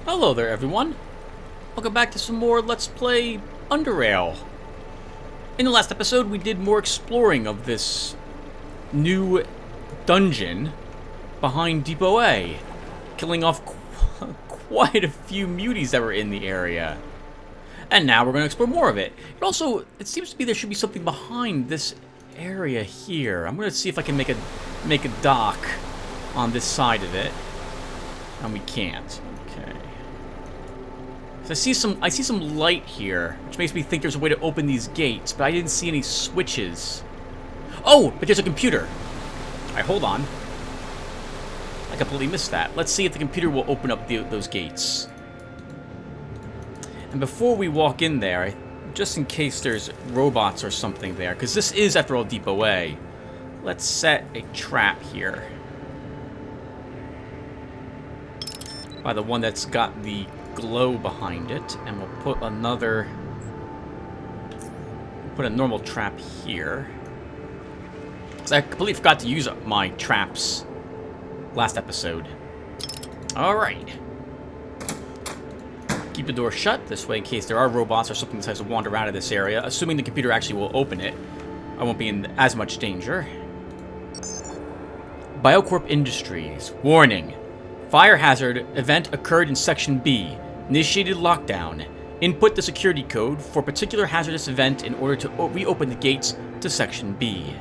Hello there, everyone. Welcome back to some more Let's Play Underrail. In the last episode, we did more exploring of this new dungeon behind Depot A, killing off quite a few muties that were in the area. And now we're going to explore more of it. It seems to be there should be something behind this area here. I'm going to see if I can make a dock on this side of it. And we can't. Okay. So I see some light here, which makes me think there's a way to open these gates, but I didn't see any switches. Oh, but there's a computer. Alright, hold on. I completely missed that. Let's see if the computer will open up those gates. And before we walk in there, just in case there's robots or something there, because this is, after all, Depot A, let's set a trap here. By the one that's got the glow behind it, and we'll put a normal trap here. Because I completely forgot to use up my traps last episode. Alright. Keep the door shut, this way in case there are robots or something that decides to wander out of this area. Assuming the computer actually will open it, I won't be in as much danger. Biocorp Industries. Warning. Fire hazard event occurred in Section B. Initiated lockdown. Input the security code for particular hazardous event in order to reopen the gates to Section B.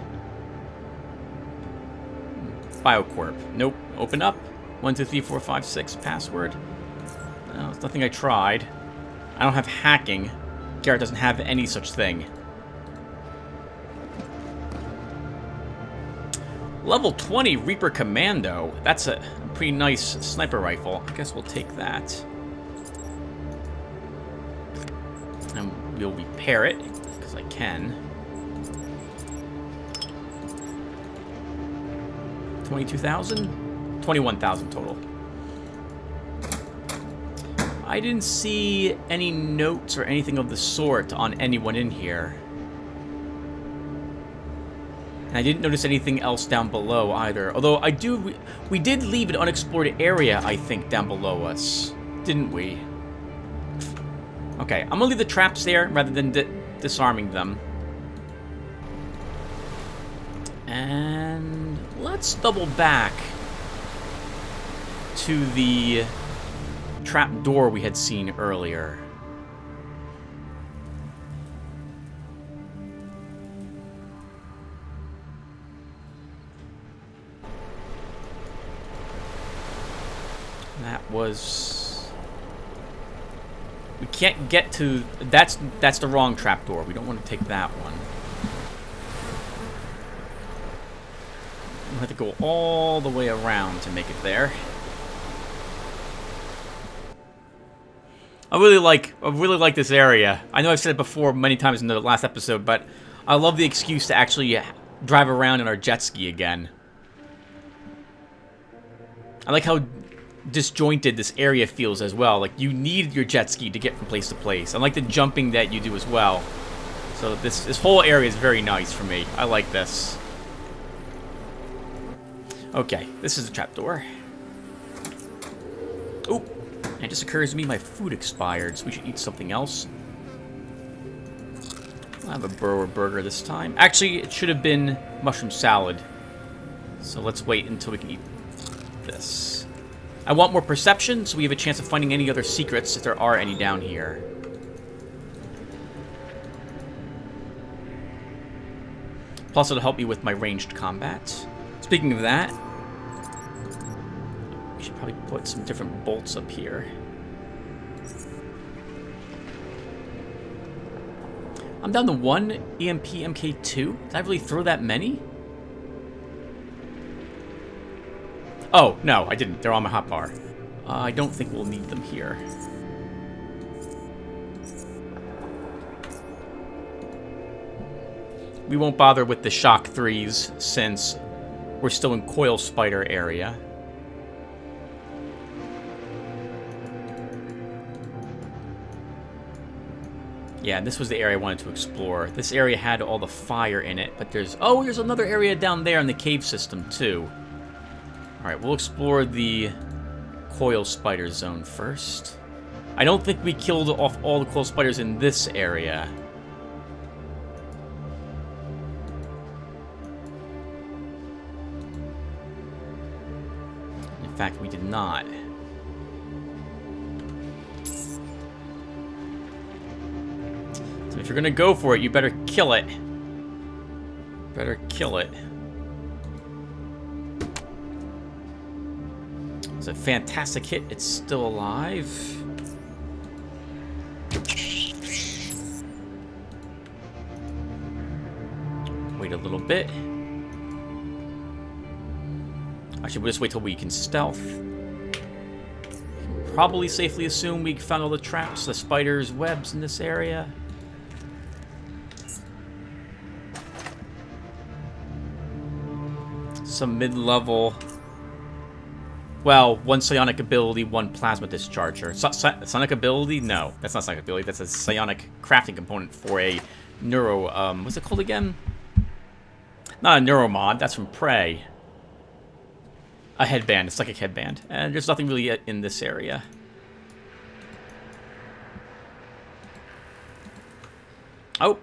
Biocorp. Nope. Open up. 1, 2, 3, 4, 5, 6. Password. No, it's nothing I tried. I don't have hacking. Garrett doesn't have any such thing. Level 20 Reaper Commando. That's a pretty nice sniper rifle. I guess we'll take that. And we'll repair it, because I can. 22,000? 21,000 total. I didn't see any notes or anything of the sort on anyone in here. And I didn't notice anything else down below either. Although we did leave an unexplored area, I think, down below us. Didn't we? Okay, I'm gonna leave the traps there rather than disarming them. And let's double back to the trapdoor we had seen earlier. That was... We can't get to... That's the wrong trapdoor. We don't want to take that one. We'll have to go all the way around to make it there. I really like this area. I know I've said it before many times in the last episode, but I love the excuse to actually drive around in our jet ski again. I like how disjointed this area feels as well. Like, you need your jet ski to get from place to place. I like the jumping that you do as well. So this whole area is very nice for me. I like this. Okay, this is the trapdoor. Oh, it just occurs to me my food expired, so we should eat something else. I'll have a burger this time. Actually, it should have been mushroom salad. So let's wait until we can eat this. I want more perception, so we have a chance of finding any other secrets, if there are any down here. Plus, it'll help me with my ranged combat. Speaking of that, we should probably put some different bolts up here. I'm down to 1 EMP MK2. Did I really throw that many? Oh, no, I didn't. They're on my hotbar. I don't think we'll need them here. We won't bother with the Shock 3s since we're still in Coil Spider area. Yeah, this was the area I wanted to explore. This area had all the fire in it, but there's another area down there in the cave system, too. Alright, we'll explore the coil spider zone first. I don't think we killed off all the coil spiders in this area. In fact, we did not. So if you're gonna go for it, you better kill it. Better kill it. It's a fantastic hit. It's still alive. Wait a little bit. Actually, we'll just wait till we can stealth. Probably safely assume we found all the traps, the spiders, webs in this area. Some mid-level. Well, one psionic ability, one plasma discharger. Psionic ability? No, that's not psionic ability. That's a psionic crafting component for a neuro. What's it called again? Not a neuromod. That's from Prey. A headband. It's like a headband. And there's nothing really in this area. Oh.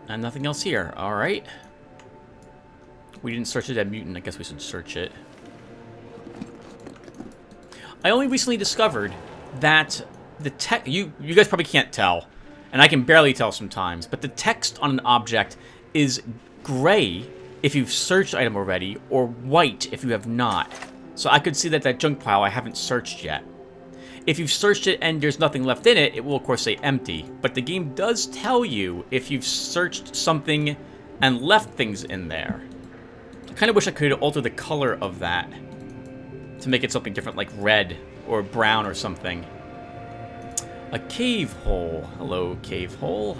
And nothing else here. All right. We didn't search the dead mutant. I guess we should search it. I only recently discovered that the text... You guys probably can't tell, and I can barely tell sometimes, but the text on an object is gray if you've searched the item already, or white if you have not. So I could see that junk pile I haven't searched yet. If you've searched it and there's nothing left in it, it will of course say empty. But the game does tell you if you've searched something and left things in there. I kind of wish I could alter the color of that to make it something different, like red or brown or something. A cave hole. Hello, cave hole.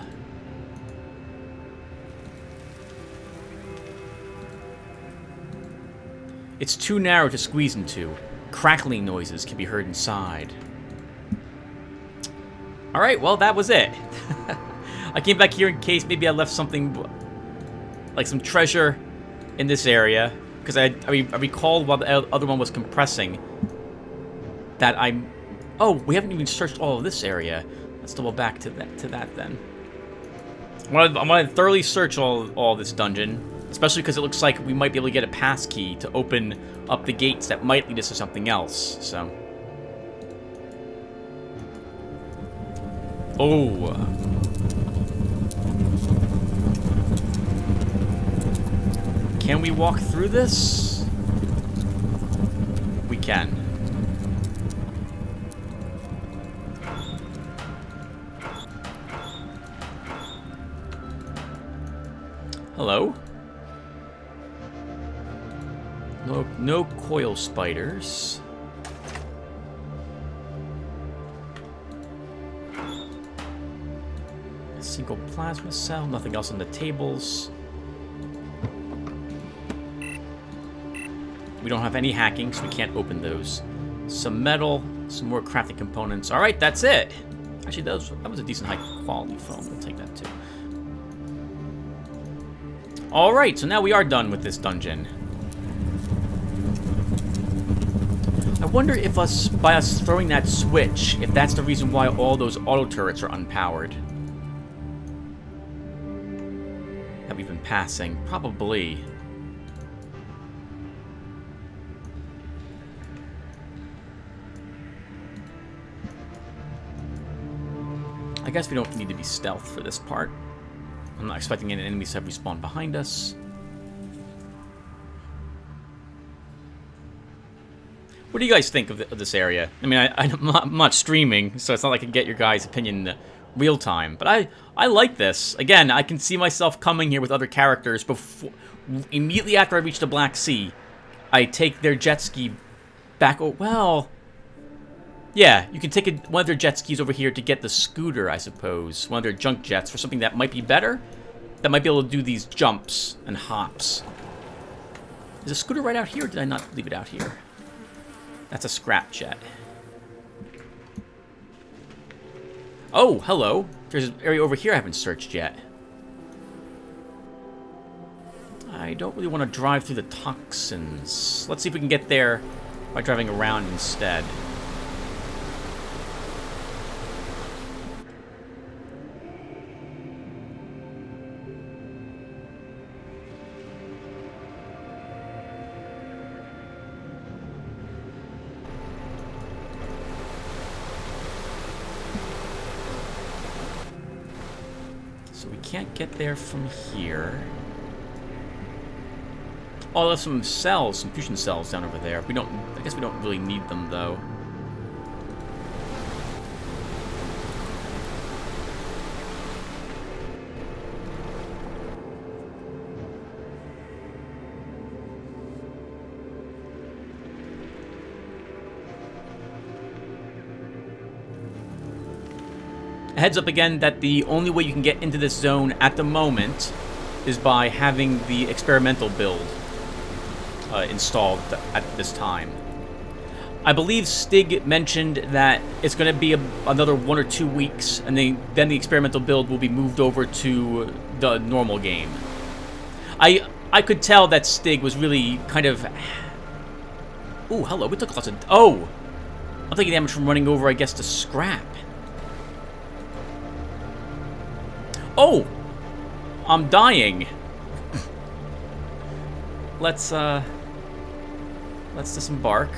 It's too narrow to squeeze into. Crackling noises can be heard inside. Alright, well, that was it. I came back here in case maybe I left something, like some treasure in this area. Because I recalled while the other one was compressing that oh, we haven't even searched all of this area. Let's double back to that then. I want to thoroughly search all this dungeon. Especially because it looks like we might be able to get a pass key to open up the gates that might lead us to something else, so. Oh. Can we walk through this? We can. Hello? No coil spiders. A single plasma cell, nothing else on the tables. We don't have any hacking, so we can't open those. Some metal, some more crafting components. Alright, that's it! Actually, that was a decent high quality foam. We'll take that too. Alright, so now we are done with this dungeon. I wonder if by us throwing that switch, if that's the reason why all those auto turrets are unpowered. That we've been passing. Probably. I guess we don't need to be stealth for this part. I'm not expecting any enemies to have respawned behind us. What do you guys think of this area? I mean, I'm not streaming, so it's not like I can get your guys' opinion in real time. But I like this. Again, I can see myself coming here with other characters before, immediately after I reach the Black Sea. I take their jet ski back. Oh, well, yeah, you can take one of their jet skis over here to get the scooter, I suppose. One of their junk jets for something that might be better. That might be able to do these jumps and hops. Is a scooter right out here, or did I not leave it out here? That's a scrap jet. Oh, hello. There's an area over here I haven't searched yet. I don't really want to drive through the toxins. Let's see if we can get there by driving around instead. So we can't get there from here. Oh, there's some cells, some fusion cells down over there. I guess we don't really need them, though. A heads up again that the only way you can get into this zone at the moment is by having the experimental build installed at this time. I believe Stig mentioned that it's going to be another 1 or 2 weeks, and then the experimental build will be moved over to the normal game. I could tell that Stig was really kind of... Ooh, hello, we took lots of... Oh! I'm taking damage from running over, I guess, to scrap. Oh! I'm dying. Let's disembark.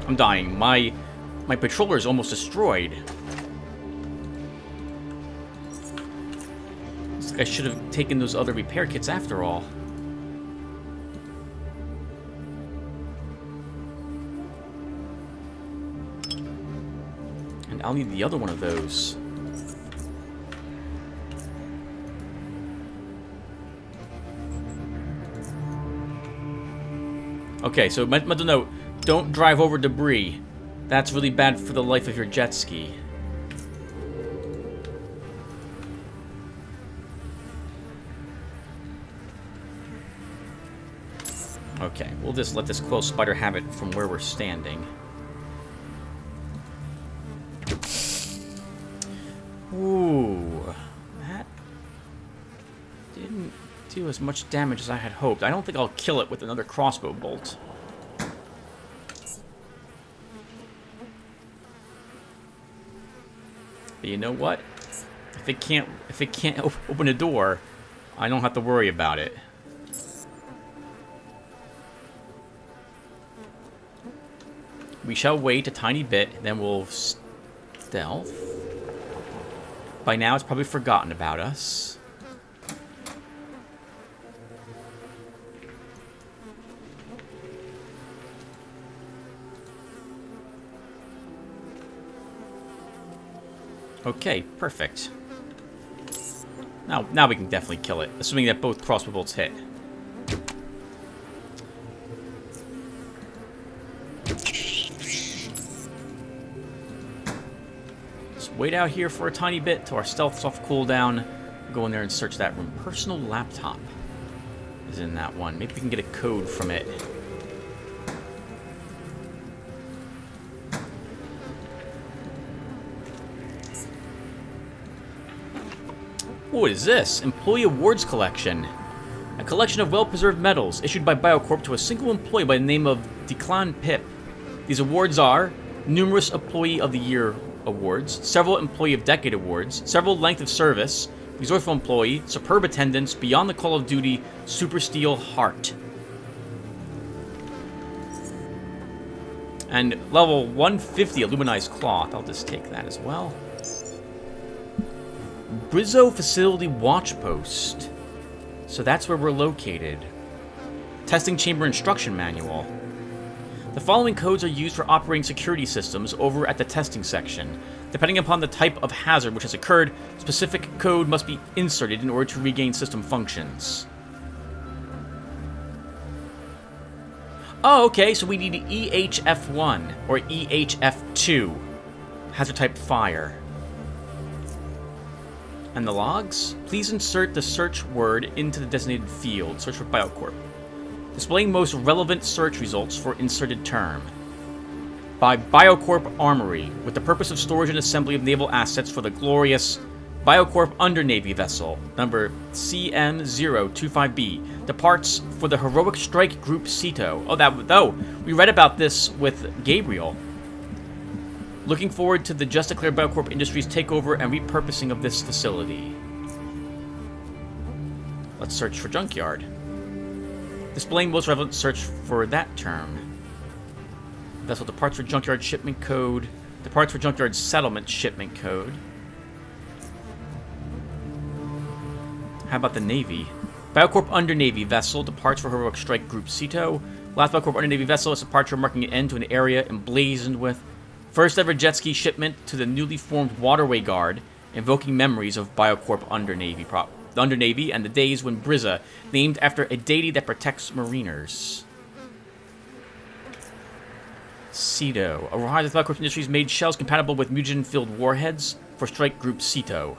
I'm dying. My patroller is almost destroyed. Looks like I should have taken those other repair kits after all. And I'll need the other one of those. Okay, so mental note, don't drive over debris. That's really bad for the life of your jet ski. Okay, we'll just let this quill spider have it from where we're standing. Ooh, that didn't do as much damage as I had hoped. I don't think I'll kill it with another crossbow bolt. But you know what? If it can't open a door, I don't have to worry about it. We shall wait a tiny bit, then we'll stealth. By now, it's probably forgotten about us. Okay, perfect. Now we can definitely kill it, assuming that both crossbow bolts hit. Just wait out here for a tiny bit till our stealth's off cooldown. Go in there and search that room. Personal laptop is in that one. Maybe we can get a code from it. What is this? Employee Awards Collection. A collection of well-preserved medals issued by Biocorp to a single employee by the name of Declan Pip. These awards are numerous Employee of the Year awards, several Employee of Decade awards, several Length of Service, Resourceful Employee, Superb Attendance, Beyond the Call of Duty, Super Steel Heart. And level 150 Aluminized Cloth. I'll just take that as well. Brizzo Facility Watch Post. So that's where we're located. Testing Chamber Instruction Manual. The following codes are used for operating security systems over at the testing section. Depending upon the type of hazard which has occurred, specific code must be inserted in order to regain system functions. Oh, okay, so we need EHF1 or EHF2. Hazard type fire. And the logs? Please insert the search word into the designated field. Search for Biocorp. Displaying most relevant search results for inserted term. By Biocorp Armory, with the purpose of storage and assembly of naval assets for the glorious Biocorp Undernavy vessel, number CM025B, departs for the Heroic Strike Group Ceto. We read about this with Gabriel. Looking forward to the just declared Biocorp Industries takeover and repurposing of this facility. Let's search for junkyard. Displaying most relevant search for that term. Vessel departs for junkyard shipment code. Departs for junkyard settlement shipment code. How about the Navy? Biocorp Undernavy vessel departs for Heroic Strike Group Ceto. Last Biocorp Undernavy vessel is departure marking an end to an area emblazoned with first ever jet ski shipment to the newly formed Waterway Guard, invoking memories of Biocorp Undernavy and the days when Brizza, named after a deity that protects mariners. Ceto. Arrives at Biocorp Industries made shells compatible with mutagen-filled warheads for Strike Group Ceto.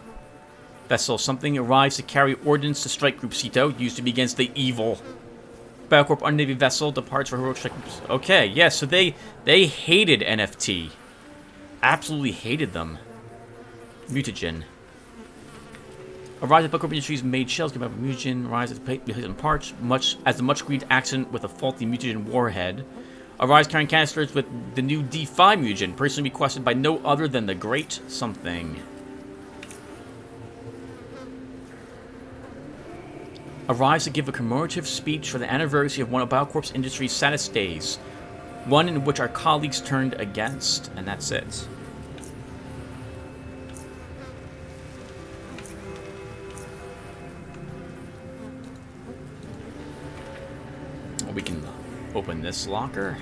Vessel something arrives to carry ordnance to Strike Group Ceto, used to be against the evil. Biocorp Undernavy vessel departs for Heroic Strike Group. Okay, yes, yeah, so they hated NFT. Absolutely hated them. Mutagen. Arrives at Biocorp Industries made shells compatible with mutagen. Arrives at the parts, much as the much-grieved accident with a faulty mutagen warhead. Arrives carrying canisters with the new D5 mutagen, personally requested by no other than the Great Something. Arrives to give a commemorative speech for the anniversary of one of Biocorp Industries' saddest days, one in which our colleagues turned against, and that's it. Well, we can open this locker.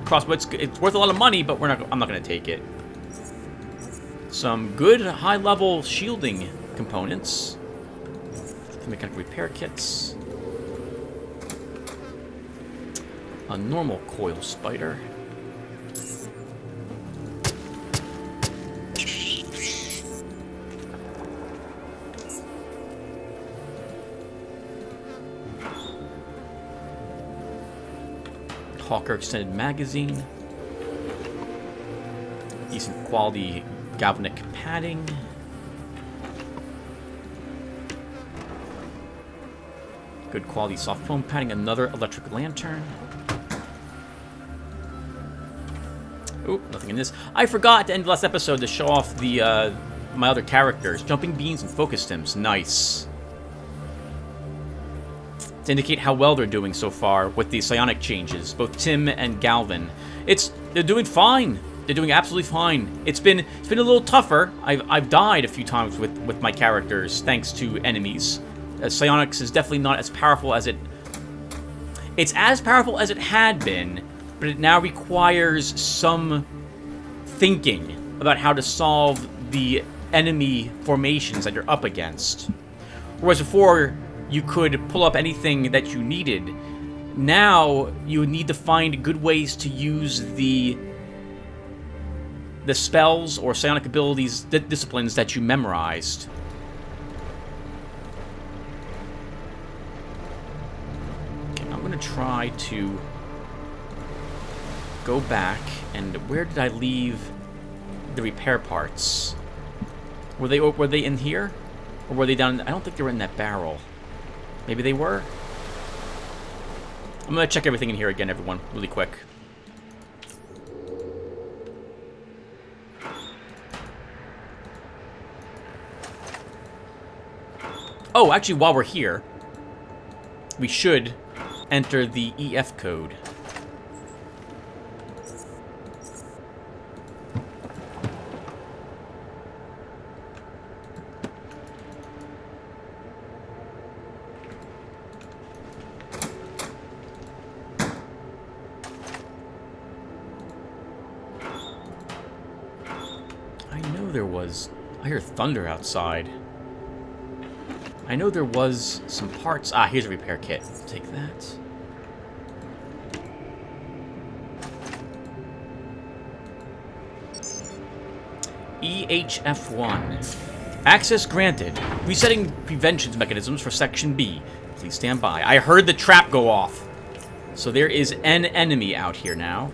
Crossbow. It's worth a lot of money, but I'm not going to take it. Some good high-level shielding components. Mechanical repair kits. A normal coil spider. Hawker extended magazine. Decent quality galvanic padding. Good quality soft foam padding. Another electric lantern. Oop, nothing in this. I forgot to end the last episode to show off the my other characters. Jumping beans and focus stims. Nice. To indicate how well they're doing so far with the psionic changes, both Tim and Galvin. They're doing fine. They're doing absolutely fine. It's been a little tougher. I've died a few times with my characters thanks to enemies. Psionics is definitely not as powerful as it's as powerful as it had been, but it now requires some thinking about how to solve the enemy formations that you're up against. Whereas before, you could pull up anything that you needed. Now, you need to find good ways to use the spells or psionic abilities, disciplines that you memorized. Okay, I'm going to try to go back, and where did I leave the repair parts? Were they in here? Or were they down? I don't think they were in that barrel. Maybe they were? I'm going to check everything in here again, everyone, really quick. Oh, actually, while we're here, we should enter the EF code. I hear thunder outside. I know there was some parts. Ah, here's a repair kit. Take that. EHF1. Access granted. Resetting prevention mechanisms for Section B. Please stand by. I heard the trap go off. So there is an enemy out here now.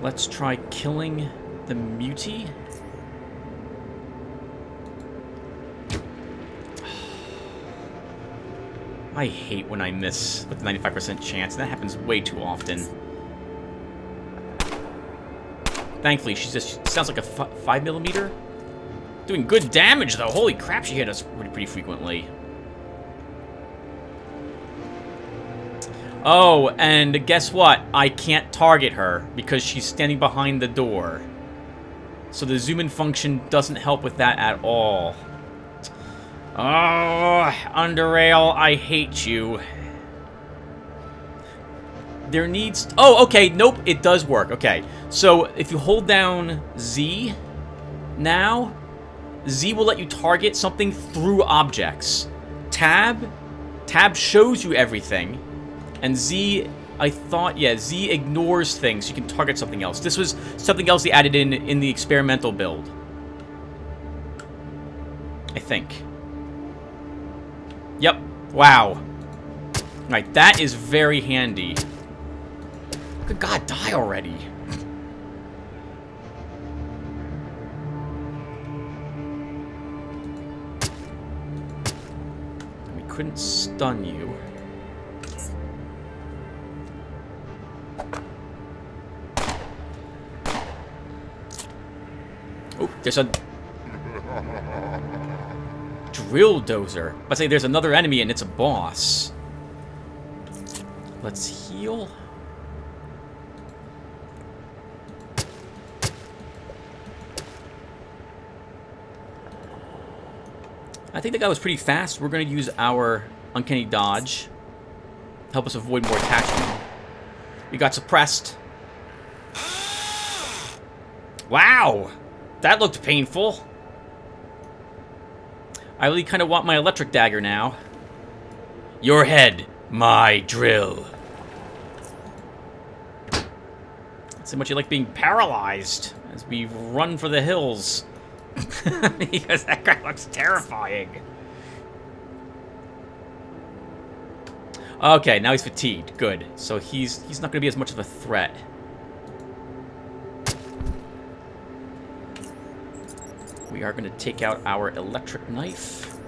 Let's try killing the mutie. I hate when I miss with 95% chance. That happens way too often. Thankfully, she sounds like a 5mm. Doing good damage, though. Holy crap, she hit us pretty frequently. Oh, and guess what? I can't target her because she's standing behind the door. So the zoom in function doesn't help with that at all. Oh, Underrail, I hate you. There needs... Oh, okay, nope, it does work. Okay, so if you hold down Z now, Z will let you target something through objects. Tab shows you everything. And Z, I thought, yeah, Z ignores things. You can target something else. This was something else they added in the experimental build. I think. Yep. Wow. Alright, that is very handy. Good God, die already. We couldn't stun you. Oh, there's a drill dozer. Let's say there's another enemy and it's a boss. Let's heal. I think that guy was pretty fast. We're going to use our uncanny dodge. Help us avoid more attacks. We got suppressed. Wow! That looked painful. I really kind of want my electric dagger now. Your head, my drill. So much you like being paralyzed as we run for the hills. Because that guy looks terrifying. Okay, now he's fatigued. Good. So he's not going to be as much of a threat. We are going to take out our electric knife.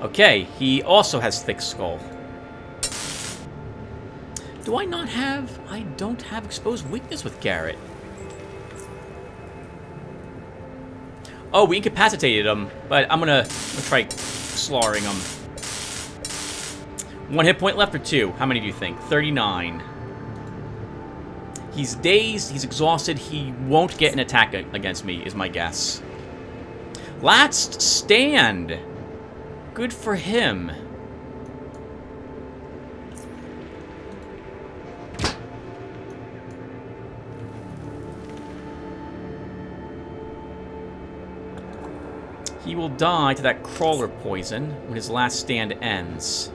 Okay, he also has thick skull. Do I not have... I don't have exposed weakness with Garrett. Oh, we incapacitated him, but I'm gonna try slaughtering him. 1 hit point left or 2? How many do you think? 39. He's dazed, he's exhausted, he won't get an attack against me, is my guess. Last stand! Good for him. He will die to that crawler poison when his last stand ends.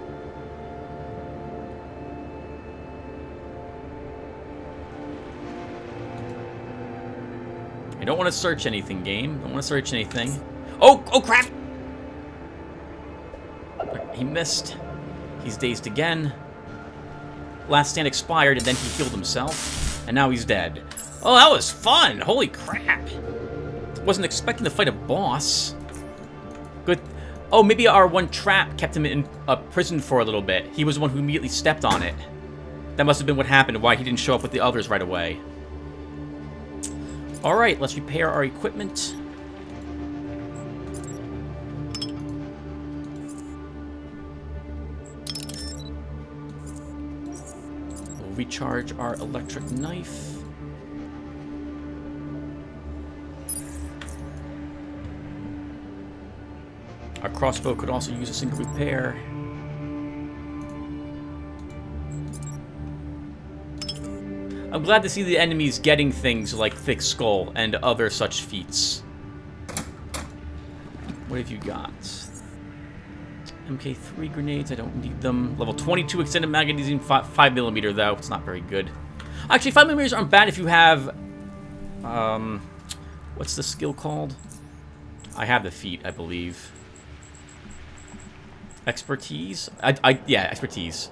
I don't want to search anything, game. Don't want to search anything. Oh, oh crap! He missed. He's dazed again. Last stand expired, and then he healed himself. And now he's dead. Oh, that was fun! Holy crap! Wasn't expecting to fight a boss. Good. Oh, maybe our one trap kept him in prison for a little bit. He was the one who immediately stepped on it. That must have been what happened, why he didn't show up with the others right away. Alright, let's repair our equipment. We'll recharge our electric knife. Our crossbow could also use a single repair. I'm glad to see the enemies getting things like Thick Skull and other such feats. What have you got? MK3 grenades, I don't need them. Level 22 extended magazine, 5mm though. It's not very good. Actually, 5mm aren't bad if you have... what's the skill called? I have the feat, I believe. Expertise? Yeah, expertise.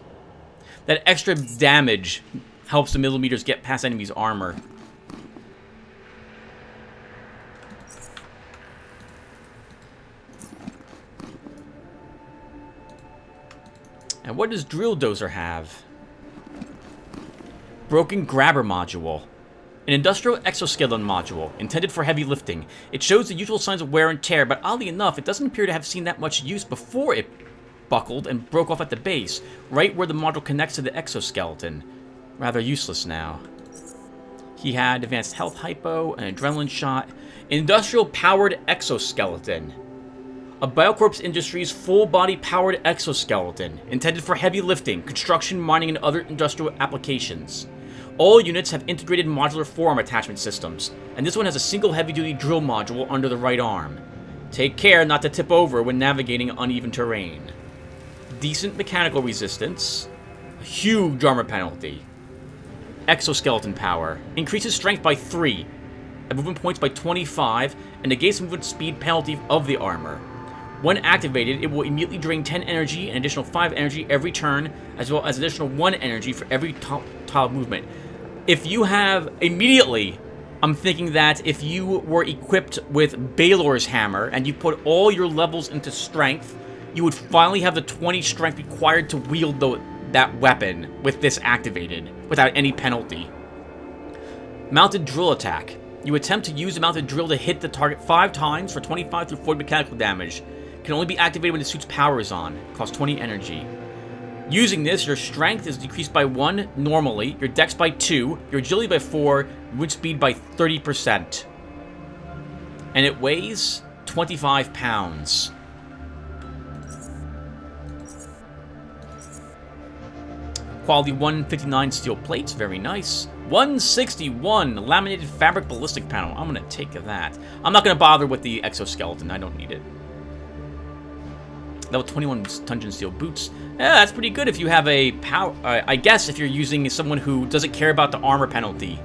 That extra damage helps the millimeters get past enemies' armor. And what does Drill Dozer have? Broken Grabber Module. An industrial exoskeleton module, intended for heavy lifting. It shows the usual signs of wear and tear, but oddly enough, it doesn't appear to have seen that much use before it buckled and broke off at the base, right where the module connects to the exoskeleton. Rather useless now. He had advanced health hypo, an adrenaline shot, industrial powered exoskeleton. A Biocorp Industries full-body powered exoskeleton, intended for heavy lifting, construction, mining, and other industrial applications. All units have integrated modular forearm attachment systems, and this one has a single heavy-duty drill module under the right arm. Take care not to tip over when navigating uneven terrain. Decent mechanical resistance, a huge armor penalty. Exoskeleton power, increases strength by 3, and movement points by 25, and negates movement speed penalty of the armor. When activated, it will immediately drain 10 energy and additional 5 energy every turn, as well as additional 1 energy for every tile movement. If you have immediately, I'm thinking that if you were equipped with Balor's hammer and you put all your levels into strength, you would finally have the 20 strength required to wield that weapon with this activated, without any penalty. Mounted drill attack. You attempt to use the mounted drill to hit the target 5 times for 25 through 40 mechanical damage. Can only be activated when the suit's power is on. Costs 20 energy. Using this, your strength is decreased by 1 normally, your dex by 2, your agility by 4, movement speed by 30%. And it weighs 25 pounds. Quality 159 steel plates, very nice. 161 laminated fabric ballistic panel. I'm going to take that. I'm not going to bother with the exoskeleton. I don't need it. Level 21 tungsten steel boots. Yeah, that's pretty good if you have a power... I guess if you're using someone who doesn't care about the armor penalty.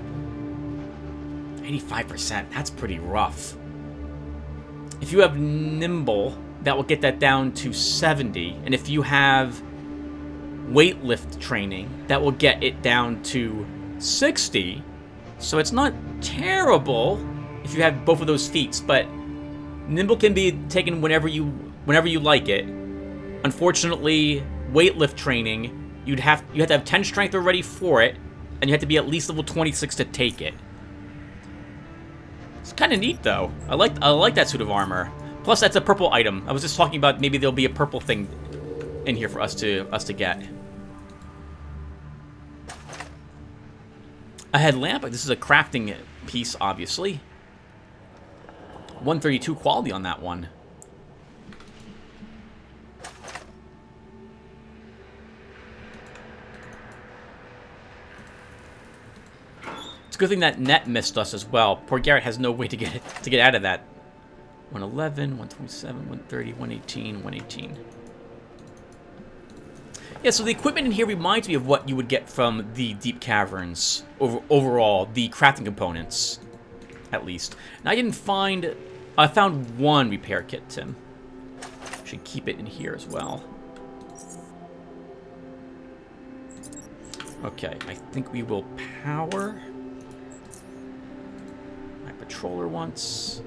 85%. That's pretty rough. If you have nimble, that will get that down to 70. And if you have weightlift training, that will get it down to 60. So it's not terrible if you have both of those feats, but nimble can be taken whenever you like it. Unfortunately, weightlift training, you have to have 10 strength already for it, and you have to be at least level 26 to take it. It's kind of neat though. I like that suit of armor. Plus, that's a purple item. I was just talking about maybe there'll be a purple thing in here for us to get. A headlamp. This is a crafting piece, obviously. 132 quality on that one. It's a good thing that net missed us as well. Poor Garrett has no way to get out of that. 111, 127, 130, 118, 118. Yeah, so the equipment in here reminds me of what you would get from the Deep Caverns. Overall, the crafting components, at least. And I didn't find... I found one repair kit, Tim. Should keep it in here as well. Okay, I think we will power my patroller once.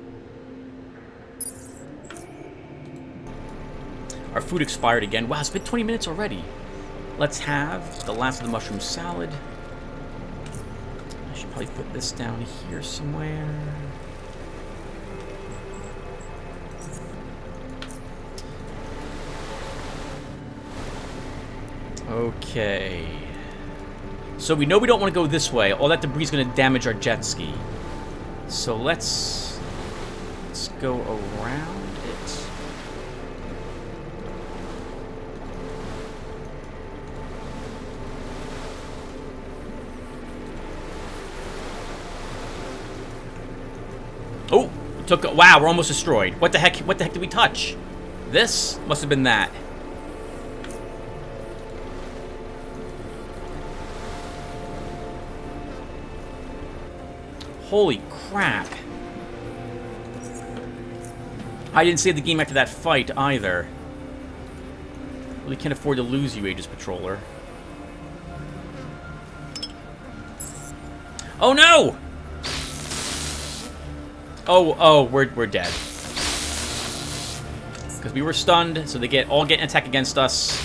Our food expired again. Wow, it's been 20 minutes already. Let's have the last of the mushroom salad. I should probably put this down here somewhere. Okay. So we know we don't want to go this way. All that debris is going to damage our jet ski. So let's go around it. Oh, wow, we're almost destroyed. What the heck did we touch? This must have been that. Holy crap. I didn't save the game after that fight either. Really can't afford to lose you, Aegis Patroller. Oh no! Oh, we're dead. Because we were stunned, so they all get an attack against us.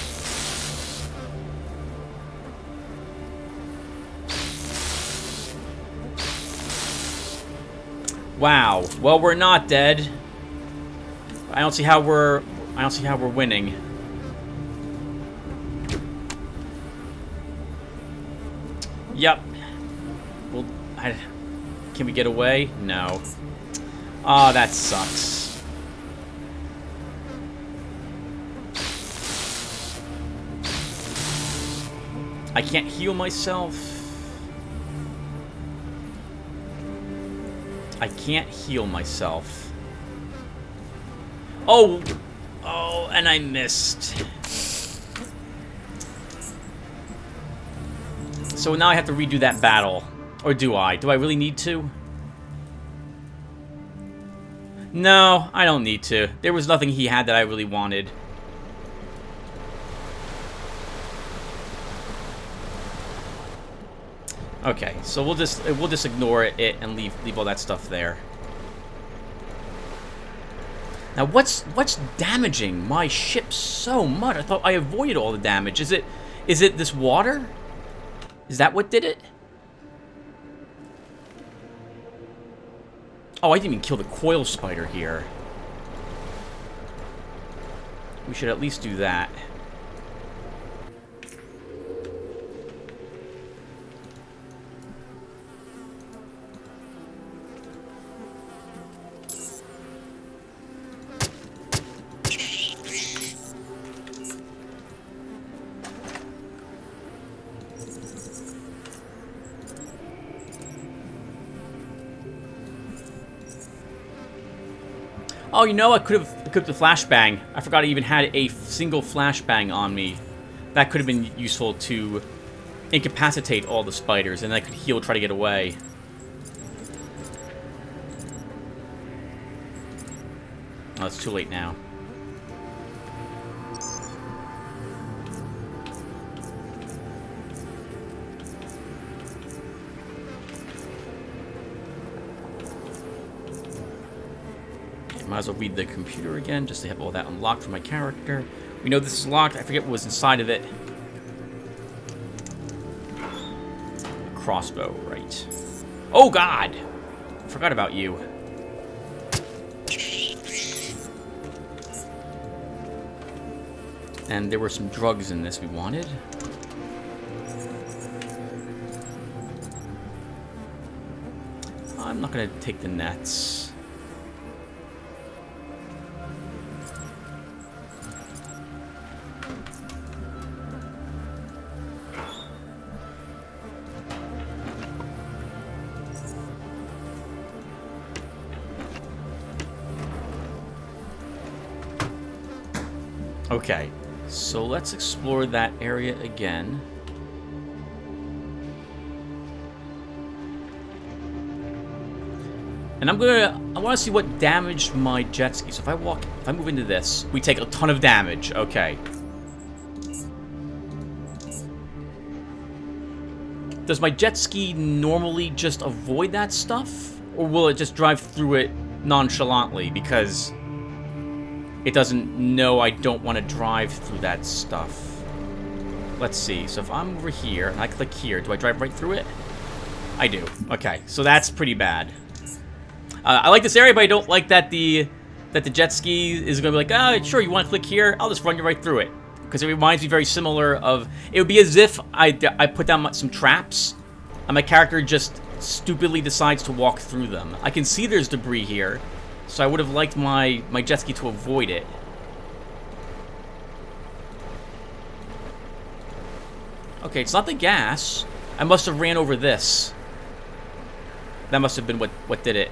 Wow. Well, we're not dead. I don't see how we're winning. Yep. Well, can we get away? No. Oh, that sucks. I can't heal myself. I can't heal myself. Oh! Oh, and I missed. So now I have to redo that battle. Or do I? Do I really need to? No, I don't need to. There was nothing he had that I really wanted. Okay, so we'll just ignore it and leave all that stuff there. Now what's damaging my ship so much? I thought I avoided all the damage. Is it this water? Is that what did it? Oh, I didn't even kill the coil spider here. We should at least do that. Oh, you know, I could have equipped the flashbang. I forgot I even had a single flashbang on me. That could have been useful to incapacitate all the spiders, and I could heal, try to get away. Oh, it's too late now. Might as well read the computer again, just to have all that unlocked for my character. We know this is locked. I forget what was inside of it. A crossbow, right. Oh, God! Forgot about you. And there were some drugs in this we wanted. I'm not going to take the nets. Okay, so let's explore that area again. And I want to see what damaged my jet ski. So if I move into this, we take a ton of damage. Okay. Does my jet ski normally just avoid that stuff? Or will it just drive through it nonchalantly because it doesn't know I don't want to drive through that stuff? Let's see. So if I'm over here and I click here, do I drive right through it? I do. Okay, so that's pretty bad. I like this area, but I don't like that the jet ski is going to be like, oh, sure, you want to click here? I'll just run you right through it. Because it reminds me very similar of... It would be as if I put down some traps, and my character just stupidly decides to walk through them. I can see there's debris here, so I would have liked my jet ski to avoid it. Okay, it's not the gas. I must have ran over this. That must have been what did it.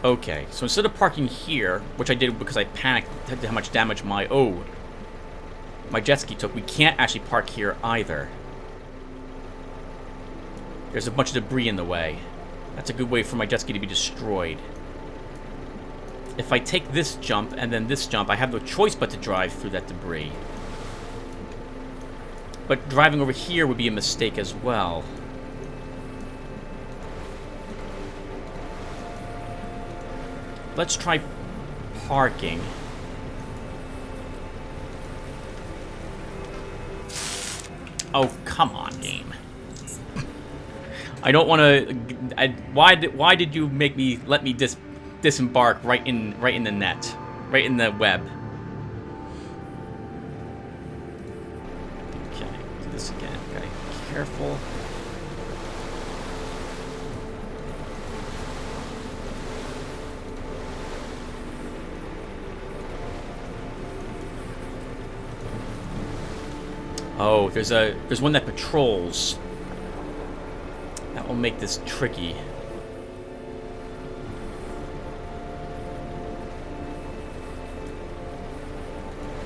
Okay, so instead of parking here, which I did because I panicked at how much damage my jet ski took, we can't actually park here either. There's a bunch of debris in the way. That's a good way for my jet ski to be destroyed. if I take this jump and then this jump, I have no choice but to drive through that debris. But driving over here would be a mistake as well. Let's try parking. Oh, come on, game. I don't want to. Why did you make me disembark right in the net, right in the web? Okay, do this again. Okay, be careful. Oh, there's one that patrols. That will make this tricky.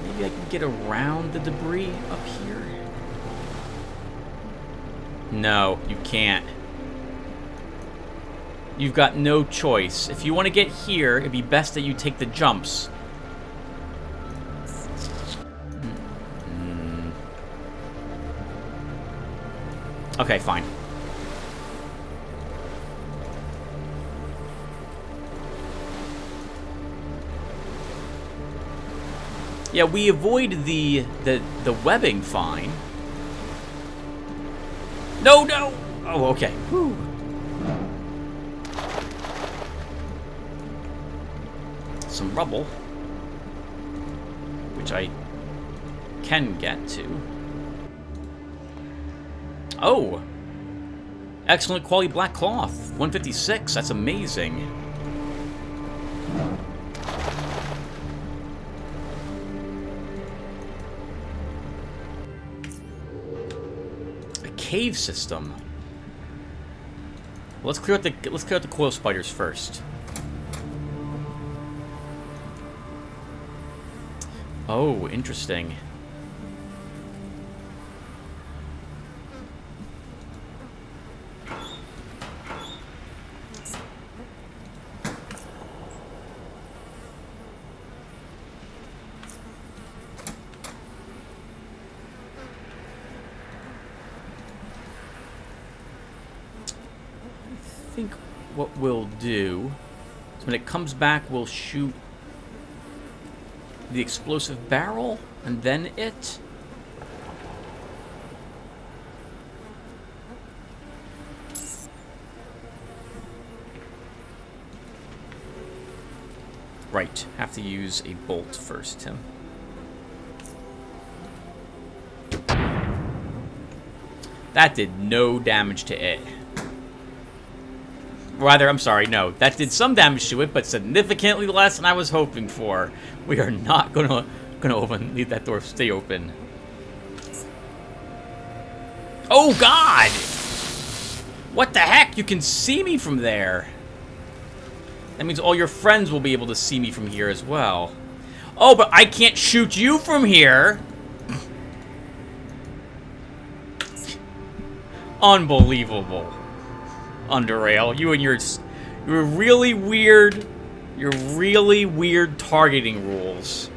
Maybe I can get around the debris up here? No, you can't. You've got no choice. If you want to get here, it'd be best that you take the jumps. Okay, fine. Yeah, we avoid the webbing fine. No, no! Oh, okay. Whew. Some rubble, which I can get to. Oh! Excellent quality black cloth. 156. That's amazing. A cave system. Well, let's clear out the coil spiders first. Oh, interesting. I think what we'll do is when it comes back, we'll shoot the explosive barrel and then it. Right, have to use a bolt first, Tim. That did no damage to it. Rather, I'm sorry, no. That did some damage to it, but significantly less than I was hoping for. We are not gonna leave that door stay open. Oh, God! What the heck? You can see me from there. That means all your friends will be able to see me from here as well. Oh, but I can't shoot you from here! Unbelievable. Underrail, you and your really weird targeting rules.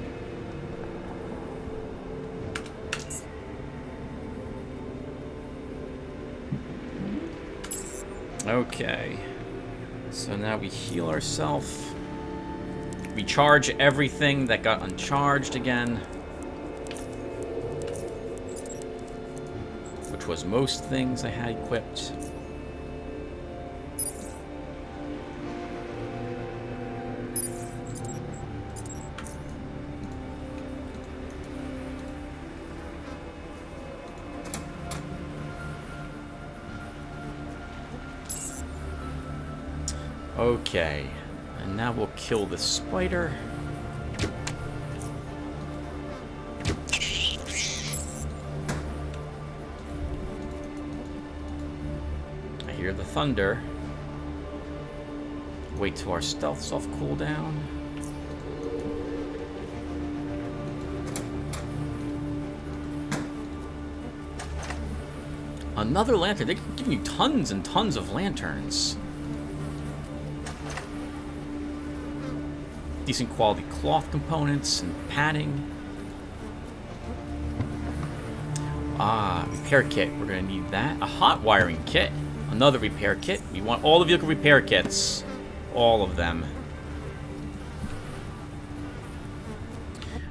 Okay. So now we heal ourselves. We charge everything that got uncharged again. Which was most things I had equipped. Okay, and now we'll kill the spider. I hear the thunder. Wait till our stealth self cooldown. Another lantern. They're giving you tons and tons of lanterns. decent quality cloth components and padding. Repair kit. We're going to need that. A hot wiring kit. Another repair kit. We want all the vehicle repair kits. All of them.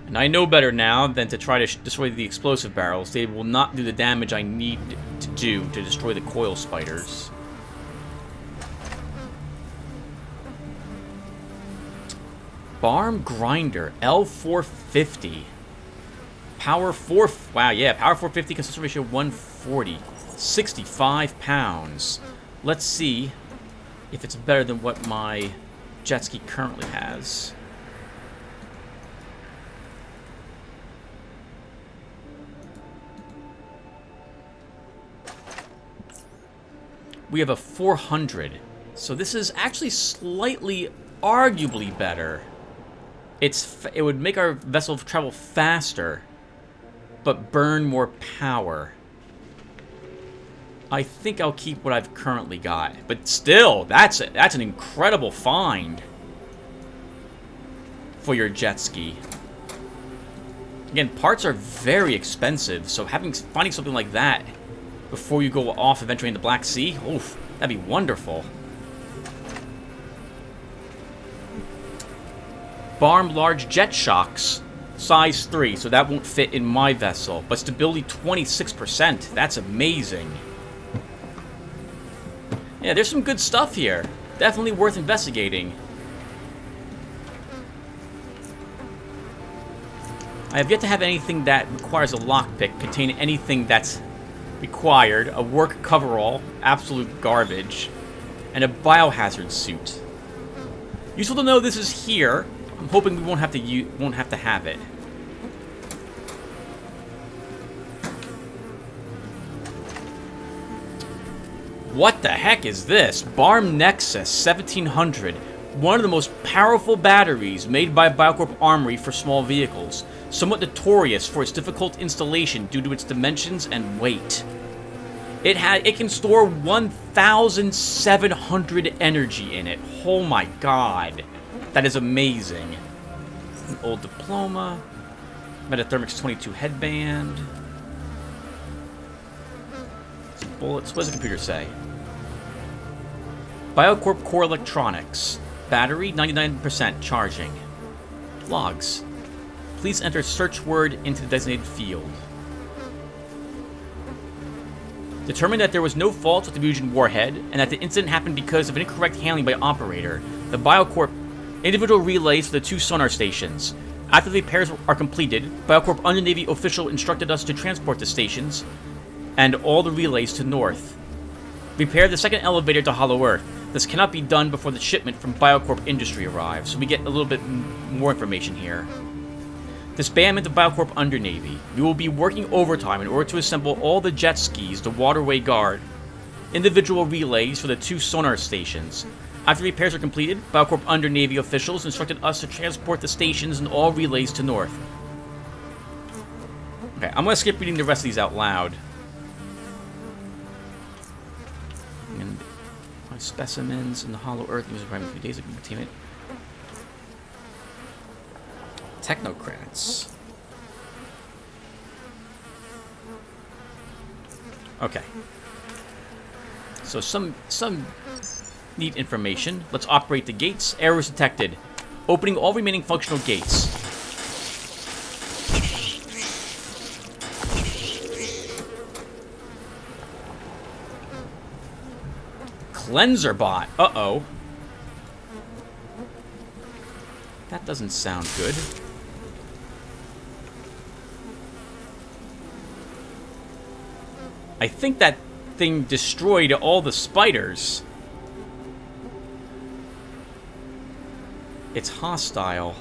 And I know better now than to try to destroy the explosive barrels. They will not do the damage I need to do to destroy the coil spiders. Barm grinder. L450. Power 4... Wow, yeah. Power 450, consistent ratio 140. 65 pounds. Let's see if it's better than what my jet ski currently has. We have a 400. So this is actually slightly, arguably better. It would make our vessel travel faster, but burn more power. I think I'll keep what I've currently got. But still, that's an incredible find for your jet ski. Again, parts are very expensive, so finding something like that before you go off eventually in the Black Sea, oof, that'd be wonderful. Barm large jet shocks, size 3, so that won't fit in my vessel, but stability 26%, that's amazing. Yeah, there's some good stuff here. Definitely worth investigating. I have yet to have anything that requires a lockpick contain anything that's required. A work coverall, absolute garbage, and a biohazard suit. Useful to know this is here. I'm hoping we won't have to have it. What the heck is this? Barm Nexus 1700. One of the most powerful batteries made by Biocorp Armory for small vehicles. Somewhat notorious for its difficult installation due to its dimensions and weight. It can store 1,700 energy in it. Oh my god. That is amazing. An old diploma. Metathermix 22 headband. Some bullets. What does the computer say? Biocorp Core Electronics. Battery 99% charging. Logs. Please enter search word into the designated field. Determined that there was no fault with the fusion warhead, and that the incident happened because of incorrect handling by operator. The Biocorp individual relays for the 2 sonar stations. After the repairs are completed, Biocorp Under Navy official instructed us to transport the stations and all the relays to North. Repair the second elevator to Hollow Earth. This cannot be done before the shipment from Biocorp Industries arrives, so we get a little bit more information here. Disbandment of Biocorp Under Navy. We will be working overtime in order to assemble all the jet skis to waterway guard. Individual relays for the 2 sonar stations. After repairs are completed, Biocorp Under Navy officials instructed us to transport the stations and all relays to North. Okay, I'm going to skip reading the rest of these out loud. And my specimens in the Hollow Earth was arriving 3 days ago. Containment. Technocrats. Okay. So some neat information. Let's operate the gates. Errors detected. Opening all remaining functional gates. Cleanser bot. Uh-oh. That doesn't sound good. I think that thing destroyed all the spiders. It's hostile.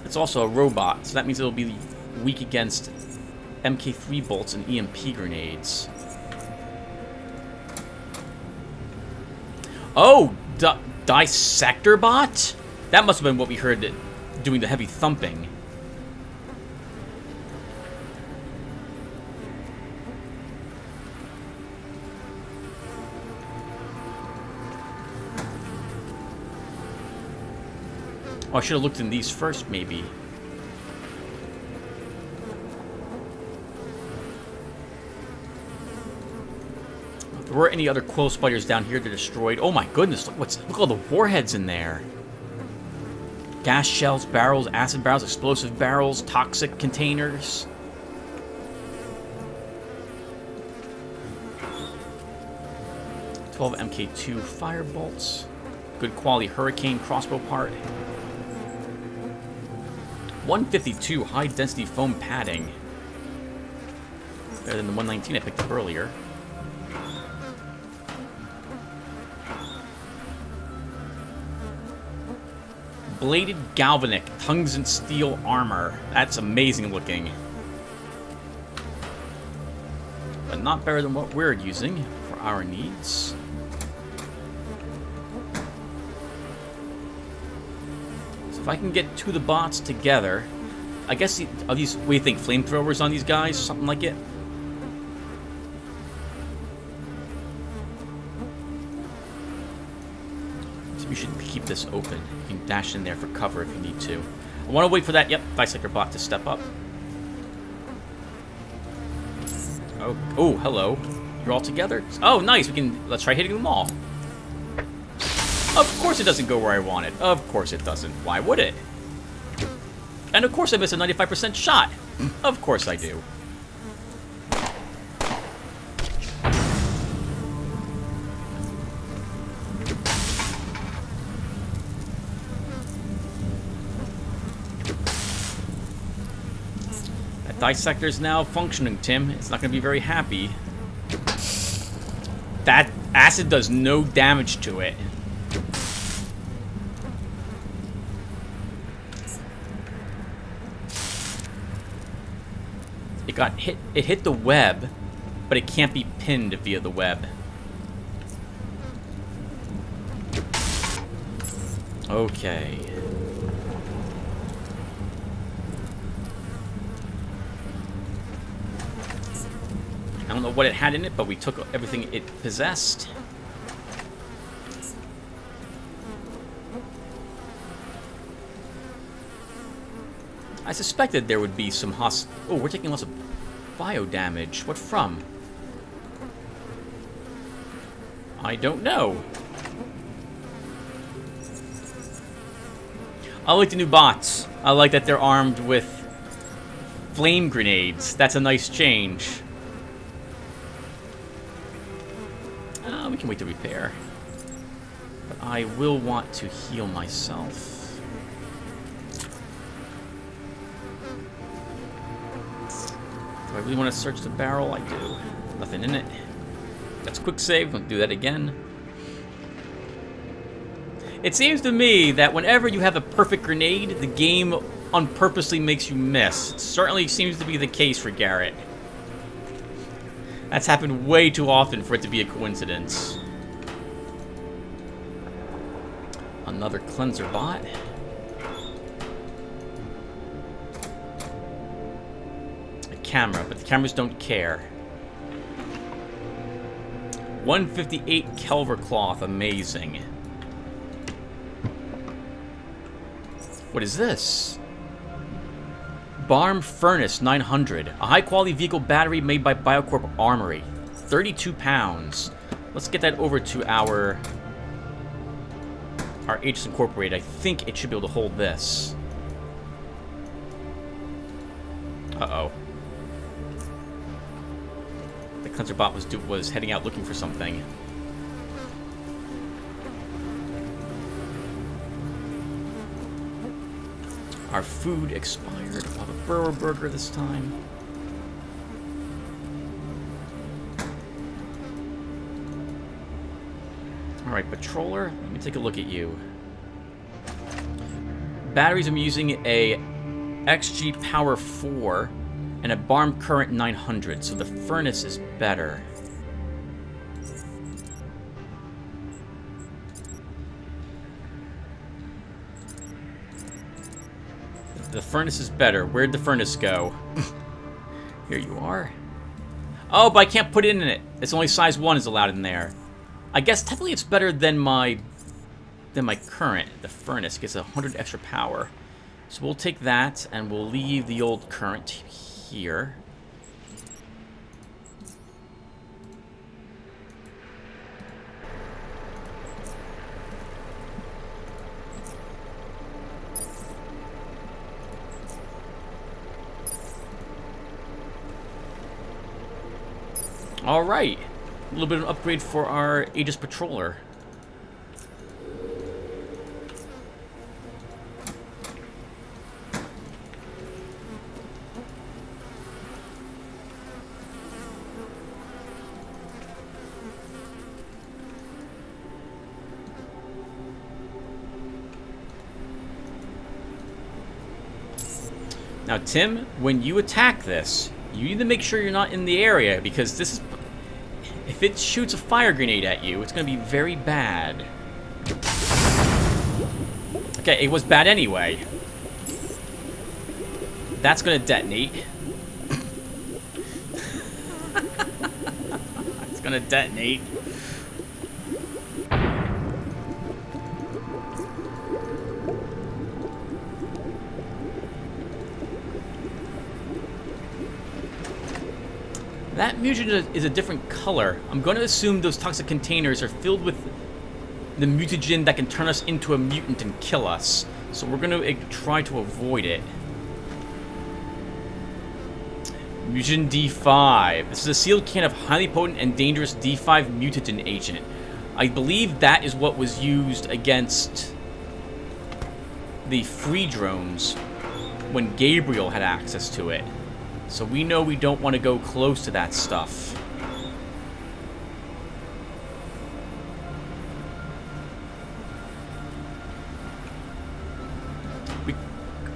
It's also a robot, so that means it'll be weak against MK3 bolts and EMP grenades. Oh, Dissector bot? That must have been what we heard doing the heavy thumping. Oh, I should have looked in these first, maybe. If there were any other quill spiders down here that destroyed... Oh my goodness, look at all the warheads in there. Gas shells, barrels, acid barrels, explosive barrels, toxic containers. .12 MK2 fire bolts. Good quality hurricane crossbow part. 152 high density foam padding. Better than the 119 I picked up earlier. Bladed galvanic tungsten steel armor. That's amazing looking. But not better than what we're using for our needs. If I can get two of the bots together, I guess, are these, what do you think, flamethrowers on these guys? Something like it? So we should keep this open. You can dash in there for cover if you need to. I want to wait for that, yep, Dissector bot to step up. Oh, hello. You're all together? Oh, nice, let's try hitting them all. Of course it doesn't go where I want it. Of course it doesn't. Why would it? And of course I miss a 95% shot. Of course I do. That dissector's now functioning, Tim. It's not going to be very happy. That acid does no damage to it. It hit the web, but it can't be pinned via the web. Okay. I don't know what it had in it, but we took everything it possessed. I suspected there would be some Oh, we're taking lots of bio damage. What from? I don't know. I like the new bots. I like that they're armed with flame grenades. That's a nice change. We can wait to repair. But I will want to heal myself. Do I really want to search the barrel? I do. Nothing in it. That's quick save. Don't do that again. It seems to me that whenever you have a perfect grenade, the game unpurposely makes you miss. It certainly seems to be the case for Garrett. That's happened way too often for it to be a coincidence. Another cleanser bot. Camera, but the cameras don't care. 158 Kelver cloth, amazing. What is this? Barm Furnace 900, a high-quality vehicle battery made by Biocorp Armory. 32 pounds. Let's get that over to our Aegis Incorporated. I think it should be able to hold this. Uh-oh. The cleanser bot was heading out looking for something. Our food expired. We'll have a burger burger this time. Alright, Patroller, let me take a look at you. Batteries, I'm using a XG Power 4 and a Barm Current 900, so the furnace is better. The furnace is better. Where'd the furnace go? Here you are. Oh, but I can't put it in it. It's only size 1 is allowed in there. I guess technically it's better than than my current. The furnace gets 100 extra power. So we'll take that, and we'll leave the old current here. Alright. A little bit of an upgrade for our Aegis Patroller. Now, Tim, when you attack this, you need to make sure you're not in the area, because this is... if it shoots a fire grenade at you, it's going to be very bad. Okay, it was bad anyway. That's going to detonate. It's going to detonate. That mutagen is a different color. I'm going to assume those toxic containers are filled with the mutagen that can turn us into a mutant and kill us. So we're going to try to avoid it. Mutagen D5. This is a sealed can of highly potent and dangerous D5 mutagen agent. I believe that is what was used against the free drones when Gabriel had access to it. So we know we don't want to go close to that stuff.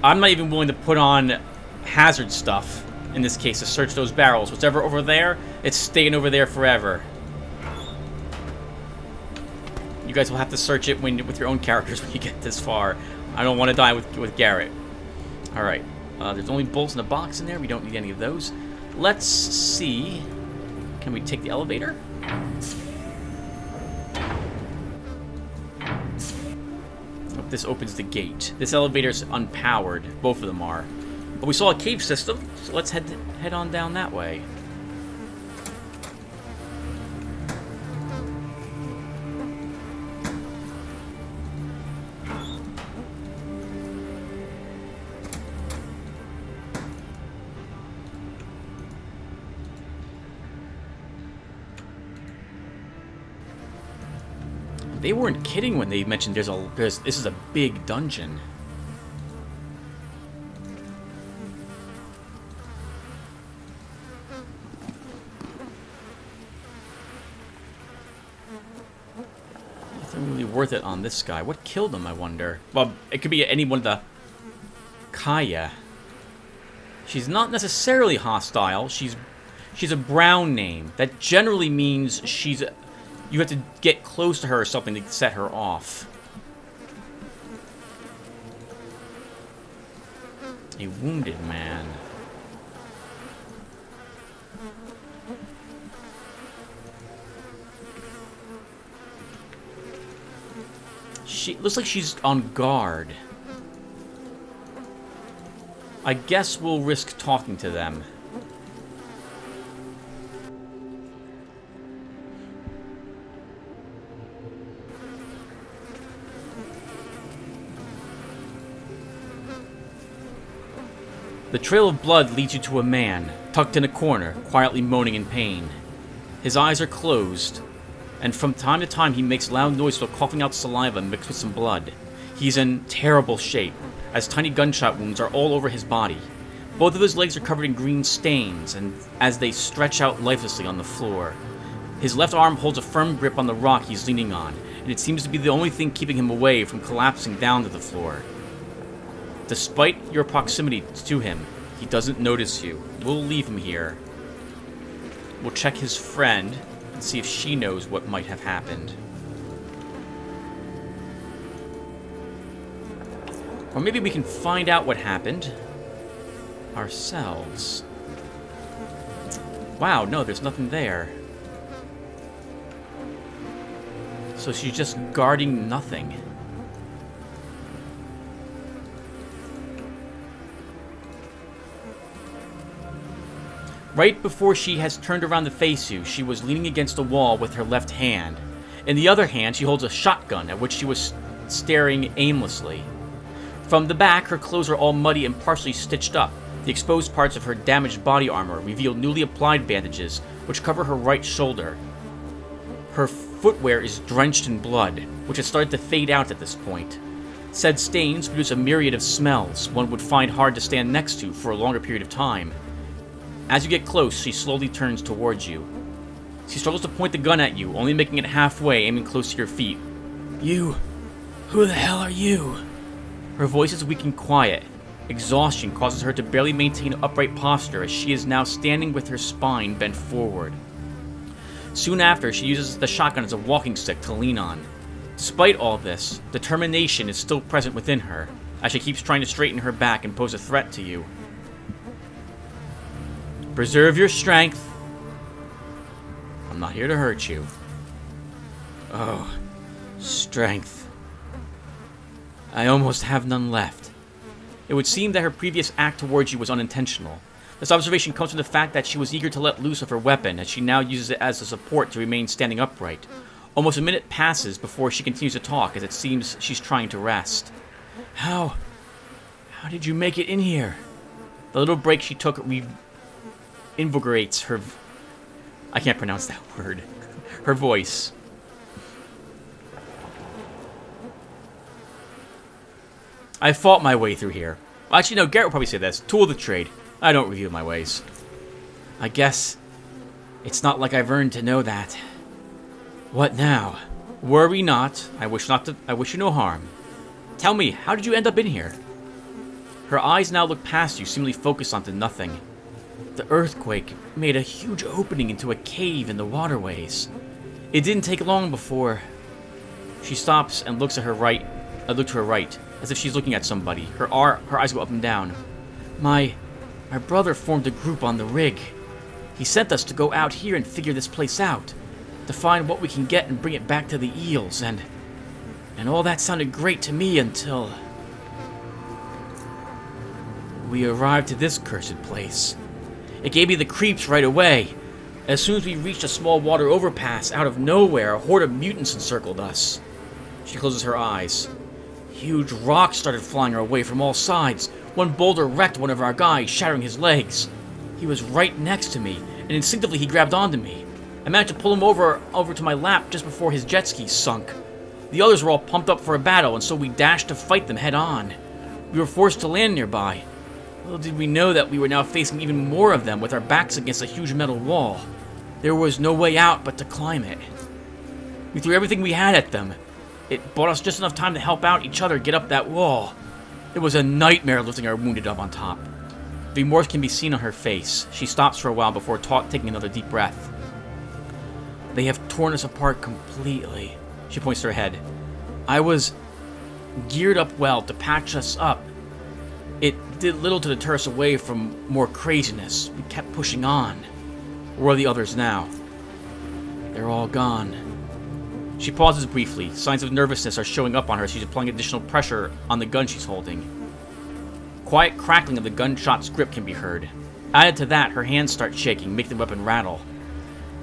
I'm not even willing to put on hazard stuff, in this case, to search those barrels. Whatever over there, it's staying over there forever. You guys will have to search it with your own characters when you get this far. I don't want to die with Garrett. Alright. There's only bolts in the box in there. We don't need any of those. Let's see. Can we take the elevator? Oh, this opens the gate. This elevator's unpowered. Both of them are. But we saw a cave system, so let's head on down that way. They weren't kidding when they mentioned this is a big dungeon. Nothing really worth it on this guy. What killed him, I wonder? Well, it could be any one of the Kaya. She's not necessarily hostile. She's a brown name. That generally means you have to get close to her or something to set her off. A wounded man. She looks like she's on guard. I guess we'll risk talking to them. The trail of blood leads you to a man, tucked in a corner, quietly moaning in pain. His eyes are closed, and from time to time he makes loud noise while coughing out saliva mixed with some blood. He's in terrible shape, as tiny gunshot wounds are all over his body. Both of his legs are covered in green stains, and as they stretch out lifelessly on the floor. His left arm holds a firm grip on the rock he's leaning on, and it seems to be the only thing keeping him away from collapsing down to the floor. Despite your proximity to him, he doesn't notice you. We'll leave him here. We'll check his friend and see if she knows what might have happened. Or maybe we can find out what happened ourselves. Wow, no, there's nothing there. So she's just guarding nothing. Right before she has turned around to face you, she was leaning against the wall with her left hand. In the other hand, she holds a shotgun at which she was staring aimlessly. From the back, her clothes are all muddy and partially stitched up. The exposed parts of her damaged body armor reveal newly applied bandages, which cover her right shoulder. Her footwear is drenched in blood, which has started to fade out at this point. Said stains produce a myriad of smells one would find hard to stand next to for a longer period of time. As you get close, she slowly turns towards you. She struggles to point the gun at you, only making it halfway, aiming close to your feet. "You... who the hell are you?" Her voice is weak and quiet. Exhaustion causes her to barely maintain upright posture as she is now standing with her spine bent forward. Soon after, she uses the shotgun as a walking stick to lean on. Despite all this, determination is still present within her, as she keeps trying to straighten her back and pose a threat to you. "Preserve your strength. I'm not here to hurt you." Oh, strength. I almost have none left. It would seem that her previous act towards you was unintentional. This observation comes from the fact that she was eager to let loose of her weapon, as she now uses it as a support to remain standing upright. Almost a minute passes before she continues to talk, as it seems she's trying to rest. How did you make it in here?" The little break she took invigorates her... I can't pronounce that word. Her voice. "I fought my way through here." Actually, no, Garrett would probably say this. "Tool of the trade. I don't reveal my ways." "I guess it's not like I've earned to know that." "What now?" "Worry not. I wish you no harm. Tell me, how did you end up in here?" Her eyes now look past you, seemingly focused onto nothing. "The earthquake made a huge opening into a cave in the waterways. It didn't take long before..." She stops and looks to her right, as if she's looking at somebody. Her eyes go up and down. My brother formed a group on the rig. He sent us to go out here and figure this place out, to find what we can get and bring it back to the eels, and all that sounded great to me until we arrived to this cursed place. It gave me the creeps right away. As soon as we reached a small water overpass, out of nowhere, a horde of mutants encircled us." She closes her eyes. "Huge rocks started flying our way from all sides. One boulder wrecked one of our guys, shattering his legs. He was right next to me, and instinctively he grabbed onto me. I managed to pull him over to my lap just before his jet ski sunk. The others were all pumped up for a battle, and so we dashed to fight them head on. We were forced to land nearby. Little did we know that we were now facing even more of them with our backs against a huge metal wall. There was no way out but to climb it. We threw everything we had at them. It bought us just enough time to help out each other get up that wall. It was a nightmare lifting our wounded up on top." Remorse can be seen on her face. She stops for a while before taking another deep breath. "They have torn us apart completely." She points to her head. "I was geared up well to patch us up. It did little to deter us away from more craziness. We kept pushing on. Where are the others now?" "They're all gone." She pauses briefly. Signs of nervousness are showing up on her as she's applying additional pressure on the gun she's holding. Quiet crackling of the gunshot's grip can be heard. Added to that, her hands start shaking, making the weapon rattle.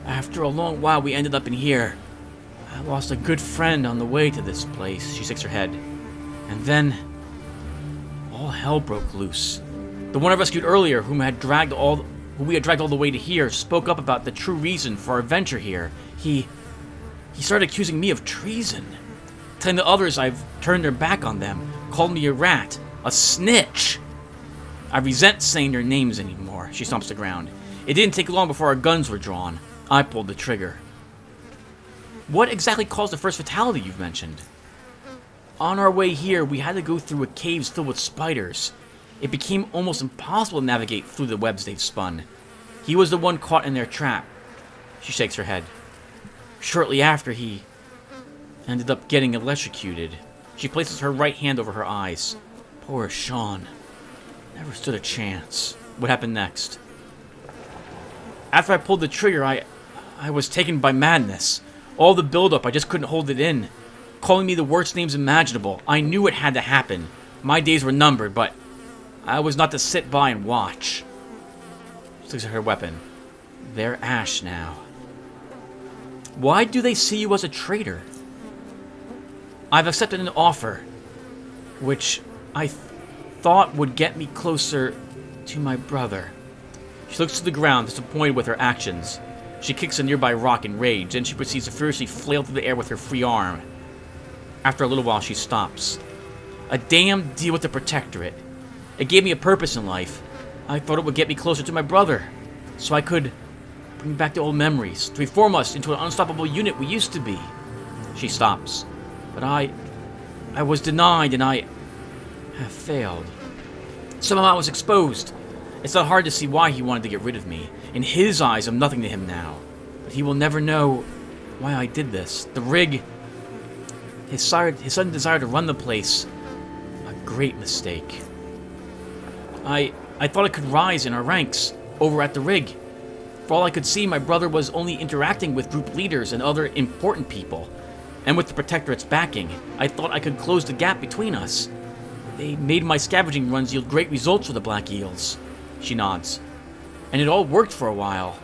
"After a long while, we ended up in here. I lost a good friend on the way to this place." She shakes her head. "And then all hell broke loose. The one I rescued earlier, whom we had dragged all the way to here, spoke up about the true reason for our venture here. He started accusing me of treason, telling the others I've turned their back on them, called me a rat, a snitch. I resent saying their names anymore." She stomps the ground. "It didn't take long before our guns were drawn. I pulled the trigger." "What exactly caused the first fatality you've mentioned?" "On our way here, we had to go through a cave filled with spiders. It became almost impossible to navigate through the webs they've spun. He was the one caught in their trap." She shakes her head. "Shortly after, he ended up getting electrocuted." She places her right hand over her eyes. "Poor Sean. Never stood a chance." "What happened next?" "After I pulled the trigger, I was taken by madness. All the buildup, I just couldn't hold it in. Calling me the worst names imaginable. I knew it had to happen. My days were numbered, but I was not to sit by and watch." She looks at her weapon. They're ash now. Why do they see you as a traitor? I've accepted an offer, which I thought would get me closer to my brother. She looks to the ground, disappointed with her actions. She kicks a nearby rock in rage, then she proceeds to furiously flail through the air with her free arm. After a little while, she stops. A damn deal with the Protectorate. It gave me a purpose in life. I thought it would get me closer to my brother, so I could bring back the old memories, to reform us into an unstoppable unit we used to be. She stops. But I was denied, and I have failed. Somehow I was exposed. It's not hard to see why he wanted to get rid of me. In his eyes, I'm nothing to him now. But he will never know why I did this. The rig, his sudden desire to run the place, a great mistake. I thought I could rise in our ranks over at the rig. For all I could see, my brother was only interacting with group leaders and other important people. And with the Protectorate's backing, I thought I could close the gap between us. They made my scavenging runs yield great results for the Black Eels. She nods. And it all worked for a while.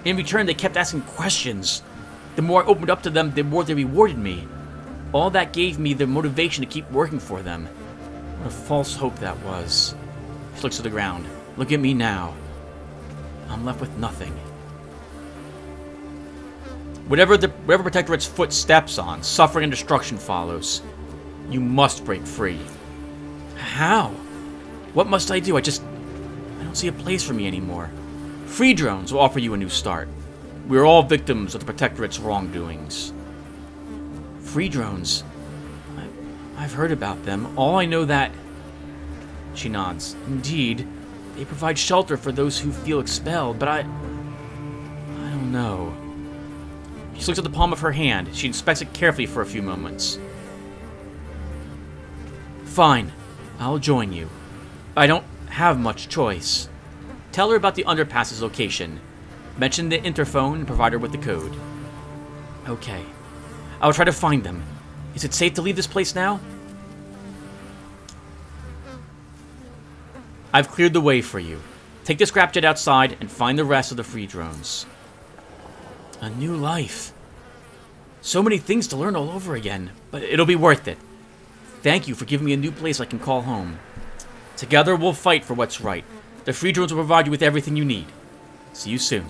In return, they kept asking questions. The more I opened up to them, the more they rewarded me. All that gave me the motivation to keep working for them. What a false hope that was. She looks to the ground. Look at me now. I'm left with nothing. Whatever Protectorate's foot steps on, suffering and destruction follows. You must break free. How? What must I do? I don't see a place for me anymore. Free drones will offer you a new start. We are all victims of the Protectorate's wrongdoings. Free drones? I've heard about them. All I know that... She nods. Indeed, they provide shelter for those who feel expelled, but I don't know. She looks at the palm of her hand. She inspects it carefully for a few moments. Fine. I'll join you. I don't have much choice. Tell her about the underpass's location. Mention the interphone and provide her with the code. Okay. I'll try to find them. Is it safe to leave this place now? I've cleared the way for you. Take the scrapjet outside and find the rest of the free drones. A new life. So many things to learn all over again, but it'll be worth it. Thank you for giving me a new place I can call home. Together we'll fight for what's right. The free drones will provide you with everything you need. See you soon.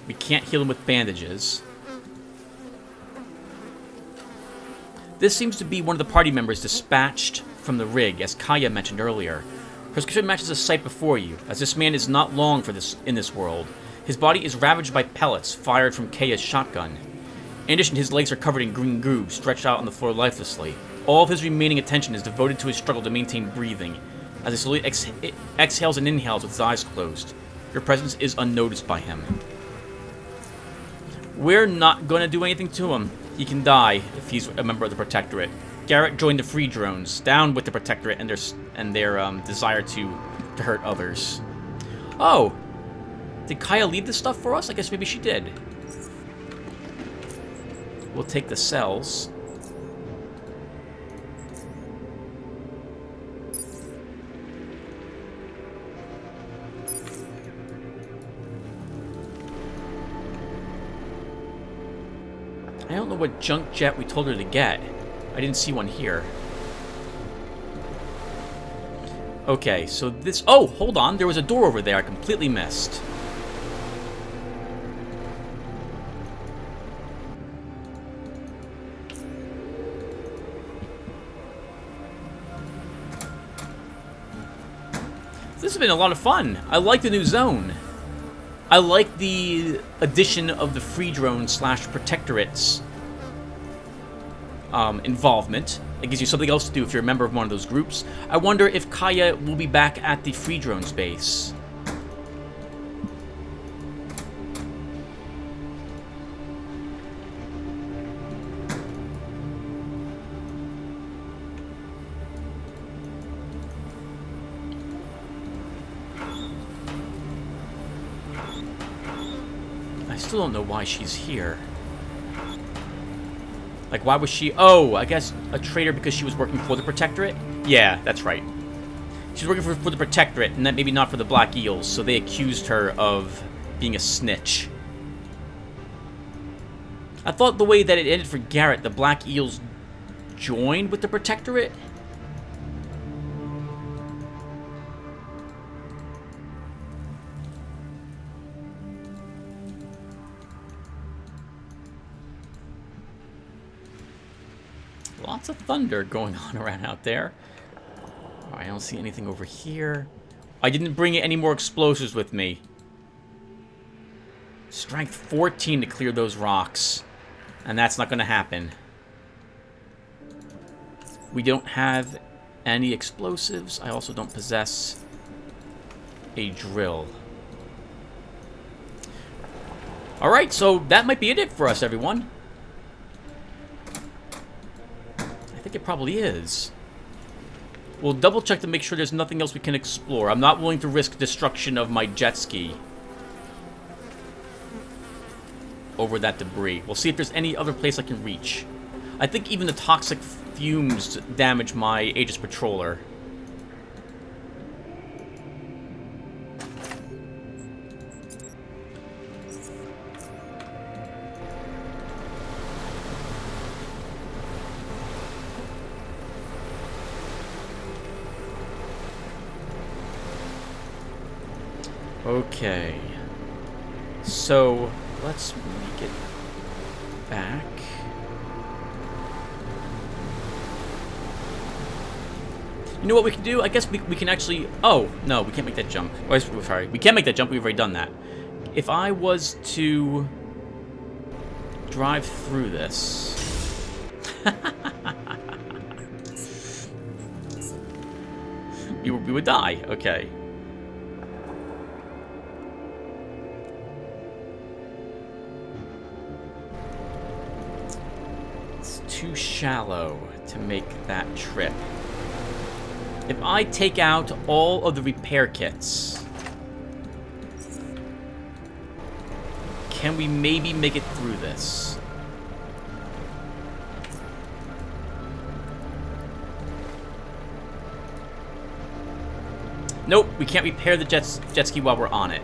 We can't heal him with bandages. This seems to be one of the party members dispatched from the rig, as Kaya mentioned earlier. Her description matches the sight before you, as this man is not long in this world. His body is ravaged by pellets fired from Kaya's shotgun. In addition, his legs are covered in green goo, stretched out on the floor lifelessly. All of his remaining attention is devoted to his struggle to maintain breathing, as he slowly exhales and inhales with his eyes closed. Your presence is unnoticed by him. We're not going to do anything to him. He can die if he's a member of the Protectorate. Garrett joined the Free Drones, down with the Protectorate and their desire to hurt others. Oh! Did Kaya leave this stuff for us? I guess maybe she did. We'll take the cells. I don't know what junk jet we told her to get. I didn't see one here. Okay, so this... Oh, hold on. There was a door over there I completely missed. This has been a lot of fun. I like the new zone. I like the addition of the Free Drone / Protectorate's involvement. It gives you something else to do if you're a member of one of those groups. I wonder if Kaya will be back at the Free Drone's base. I still don't know why she's here. Like, why was she... Oh, I guess a traitor because she was working for the Protectorate? Yeah, that's right. She's working for the Protectorate, and that maybe not for the Black Eels, so they accused her of being a snitch. I thought the way that it ended for Garrett, the Black Eels joined with the Protectorate? Lots of thunder going on around out there. Alright, I don't see anything over here. I didn't bring any more explosives with me. Strength 14 to clear those rocks. And that's not going to happen. We don't have any explosives. I also don't possess a drill. Alright, so that might be it for us, everyone. I think it probably is. We'll double check to make sure there's nothing else we can explore. I'm not willing to risk destruction of my jet ski over that debris. We'll see if there's any other place I can reach. I think even the toxic fumes damage my Aegis Patroller. Okay. So, let's make it back. You know what we can do? I guess we can actually... Oh, no, we can't make that jump. Oh, sorry, we can't make that jump. We've already done that. If I was to drive through this... we would die. Okay. It's too shallow to make that trip. If I take out all of the repair kits, can we maybe make it through this? Nope, we can't repair the jet ski while we're on it.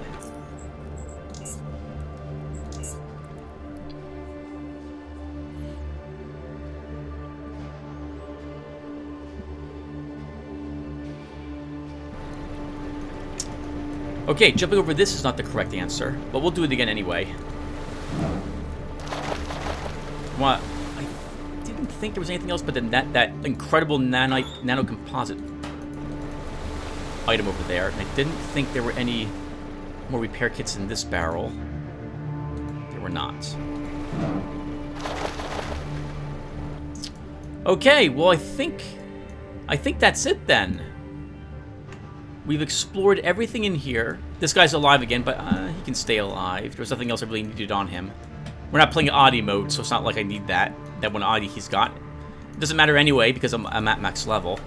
Okay, jumping over this is not the correct answer, but we'll do it again anyway. What? I didn't think there was anything else but then that incredible nano composite item over there, and I didn't think there were any more repair kits in this barrel. There were not. Okay, well I think that's it then. We've explored everything in here. This guy's alive again, but he can stay alive. There's nothing else I really needed on him. We're not playing Oddie mode, so it's not like I need that one Oddie he's got. It doesn't matter anyway, because I'm at max level.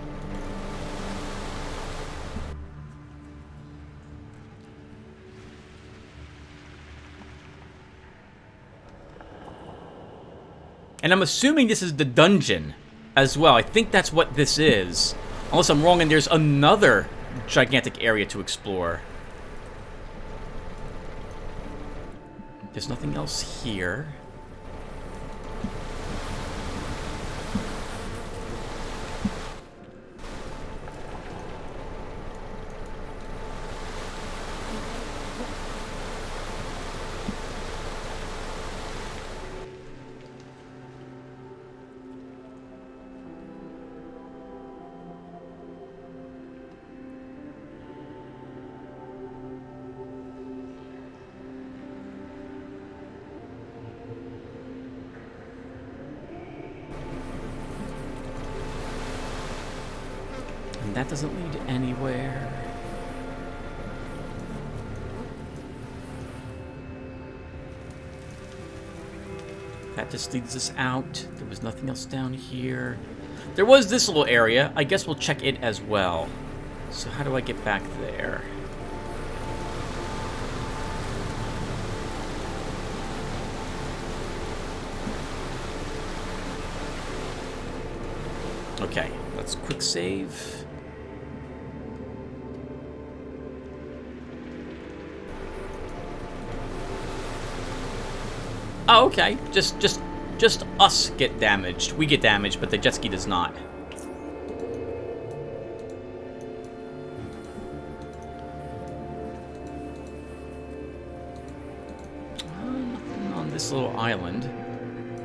And I'm assuming this is the dungeon as well. I think that's what this is. Unless I'm wrong and there's another gigantic area to explore. There's nothing else here. That doesn't lead anywhere. That just leads us out. There was nothing else down here. There was this little area. I guess we'll check it as well. So how do I get back there? Okay, let's quick save. Oh, okay. Just us get damaged. We get damaged, but the jet ski does not. Nothing on this little island.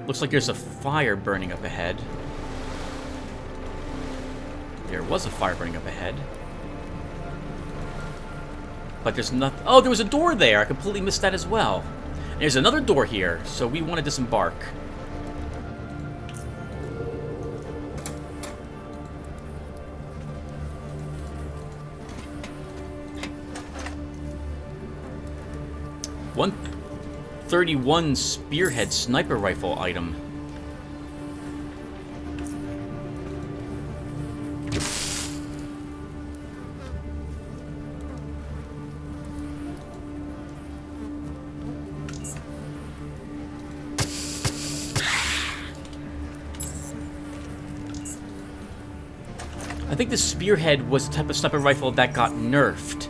Looks like there's a fire burning up ahead. There was a fire burning up ahead. But there's nothing. Oh, there was a door there. I completely missed that as well. And there's another door here, so we want to disembark. .131 spearhead sniper rifle item. I think the spearhead was the type of sniper rifle that got nerfed,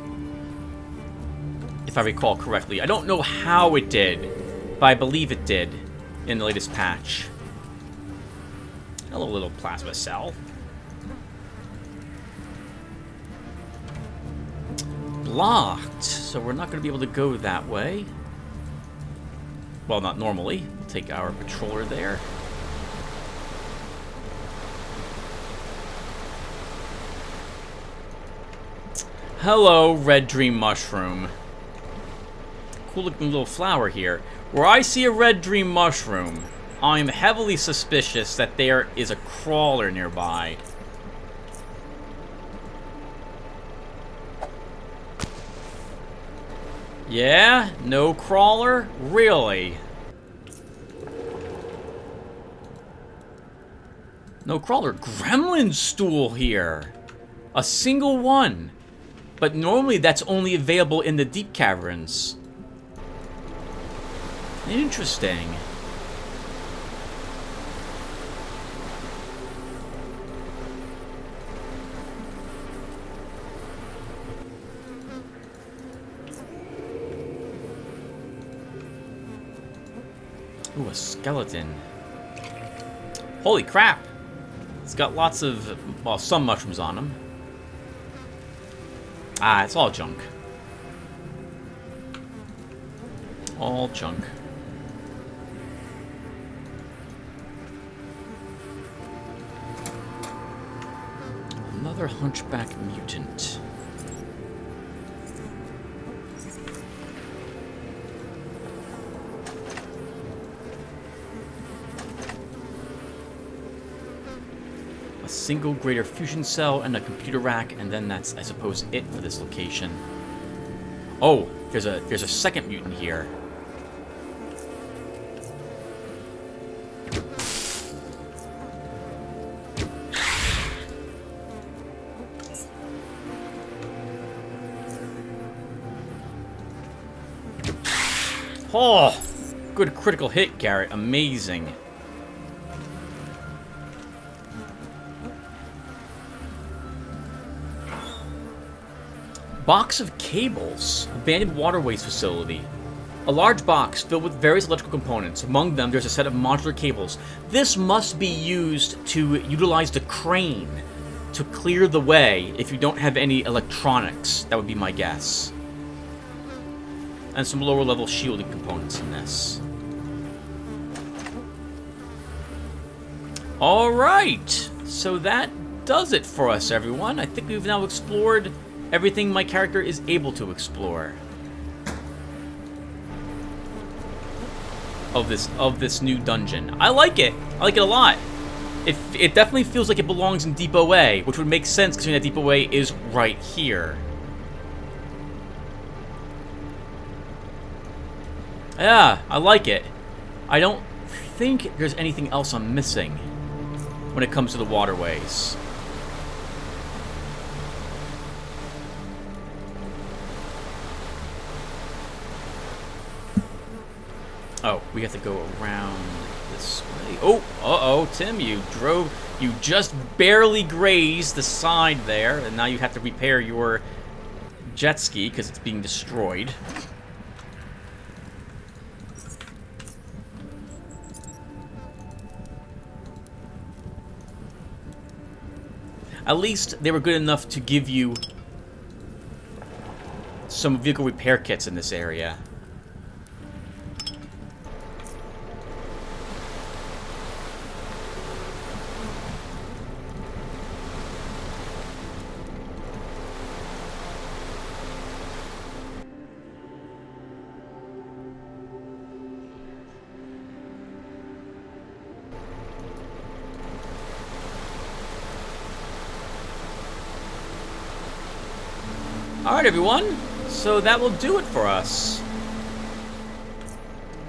if I recall correctly. I don't know how it did, but I believe it did in the latest patch. Hello, little plasma cell. Blocked, so we're not going to be able to go that way. Well, not normally. We'll take our patroller there. Hello, red dream mushroom. Cool looking little flower here. Where I see a red dream mushroom, I'm heavily suspicious that there is a crawler nearby. Yeah? No crawler? Really? No crawler. Gremlin stool here. A single one. But normally that's only available in the deep caverns. Interesting. Ooh, a skeleton. Holy crap! It's got lots of, well, some mushrooms on him. Ah, it's all junk. All junk. Another hunchback mutant. A single greater fusion cell and a computer rack, and then that's, I suppose, it for this location. Oh, there's a second mutant here. Oh, good critical hit, Garrett. Amazing. Box of cables. Abandoned waterways facility. A large box filled with various electrical components. Among them, there's a set of modular cables. This must be used to utilize the crane to clear the way if you don't have any electronics. That would be my guess. And some lower level shielding components in this. Alright, so that does it for us, everyone. I think we've now explored everything my character is able to explore. Of this new dungeon. I like it. I like it a lot. It definitely feels like it belongs in Deep OA, which would make sense considering that Deep OA is right here. Yeah, I like it. I don't think there's anything else I'm missing when it comes to the waterways. Oh, we have to go around this way. Oh, uh-oh, Tim, you just barely grazed the side there, and now you have to repair your jet ski because it's being destroyed. At least they were good enough to give you some vehicle repair kits in this area. Alright, everyone. So that will do it for us.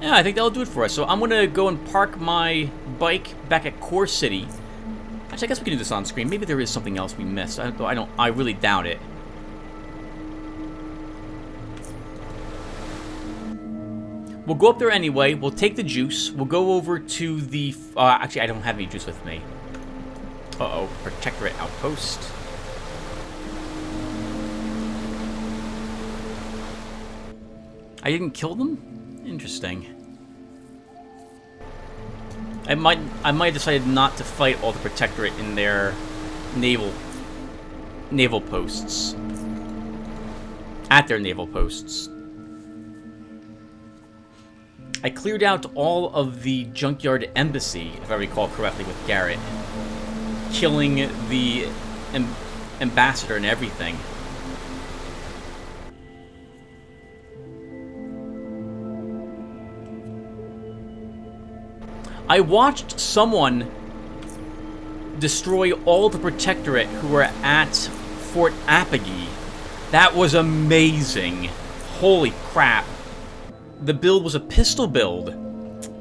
Yeah, I think that'll do it for us. So I'm going to go and park my bike back at Core City. Actually, I guess we can do this on screen. Maybe there is something else we missed. I really doubt it. We'll go up there anyway. We'll take the juice. We'll go over to the... actually, I don't have any juice with me. Uh-oh. Protectorate outpost. I didn't kill them? Interesting. I might have decided not to fight all the Protectorate in their naval posts. At their naval posts. I cleared out all of the Junkyard Embassy, if I recall correctly, with Garrett. Killing the ambassador and everything. I watched someone destroy all the Protectorate who were at Fort Apogee. That was amazing. Holy crap. The build was a pistol build,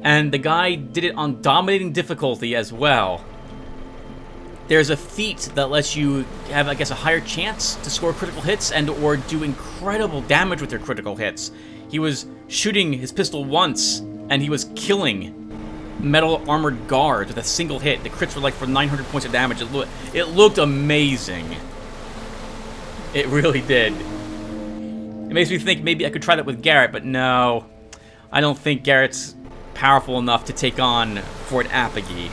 and the guy did it on dominating difficulty as well. There's a feat that lets you have, I guess, a higher chance to score critical hits and or do incredible damage with your critical hits. He was shooting his pistol once, and he was killing metal armored guards with a single hit. The crits were like for 900 points of damage. It looked amazing. It really did. It makes me think maybe I could try that with Garrett, but no. I don't think Garrett's powerful enough to take on Fort Apogee.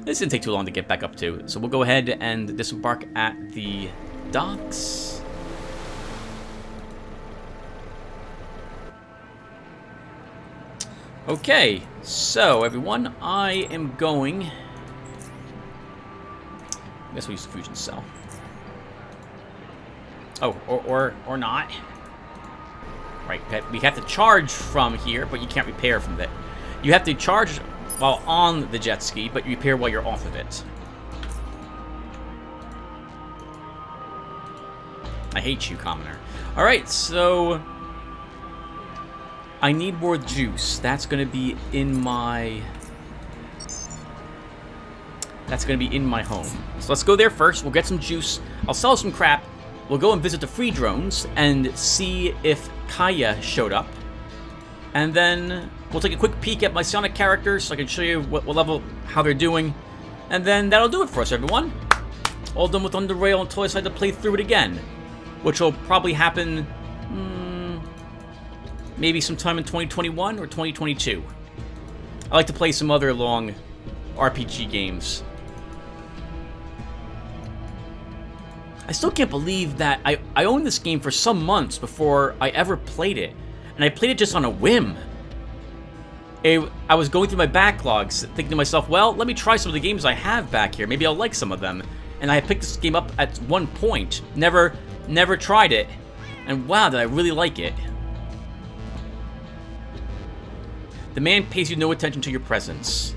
This didn't take too long to get back up to, so we'll go ahead and disembark at the docks. Okay, so everyone, I am going... I guess we'll use the fusion cell. Oh, or not. Right, we have to charge from here, but you can't repair from that. You have to charge while on the jet ski, but you repair while you're off of it. I hate you, commoner. Alright, so... I need more juice. That's going to be in my... That's going to be in my home. So let's go there first. We'll get some juice. I'll sell some crap. We'll go and visit the free drones and see if Kaya showed up. And then we'll take a quick peek at my Sonic characters so I can show you what level, how they're doing. And then that'll do it for us, everyone. All done with Underrail until I decide to play through it again. Which will probably happen... maybe sometime in 2021 or 2022. I like to play some other long RPG games. I still can't believe that I owned this game for some months before I ever played it. And I played it just on a whim. I was going through my backlogs, thinking to myself, well, let me try some of the games I have back here. Maybe I'll like some of them. And I picked this game up at one point. Never tried it. And wow, did I really like it. The man pays you no attention to your presence.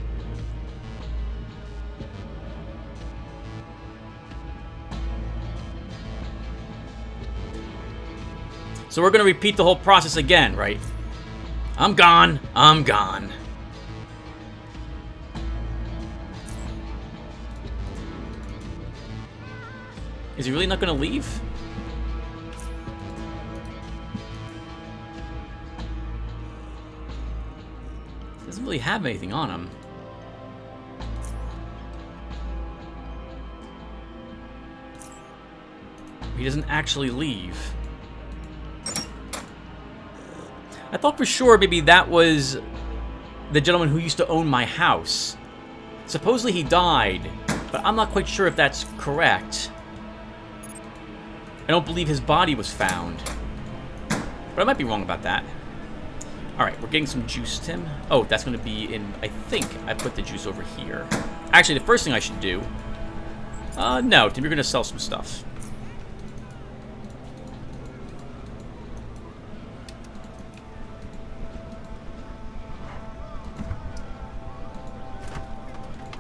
So we're going to repeat the whole process again, right? I'm gone. I'm gone. Is he really not going to leave? Doesn't really have anything on him. He doesn't actually leave. I thought for sure maybe that was the gentleman who used to own my house. Supposedly he died, but I'm not quite sure if that's correct. I don't believe his body was found. But I might be wrong about that. Alright, we're getting some juice, Tim. Oh, that's going to be in... I think I put the juice over here. Actually, the first thing I should do... no, Tim, you're going to sell some stuff.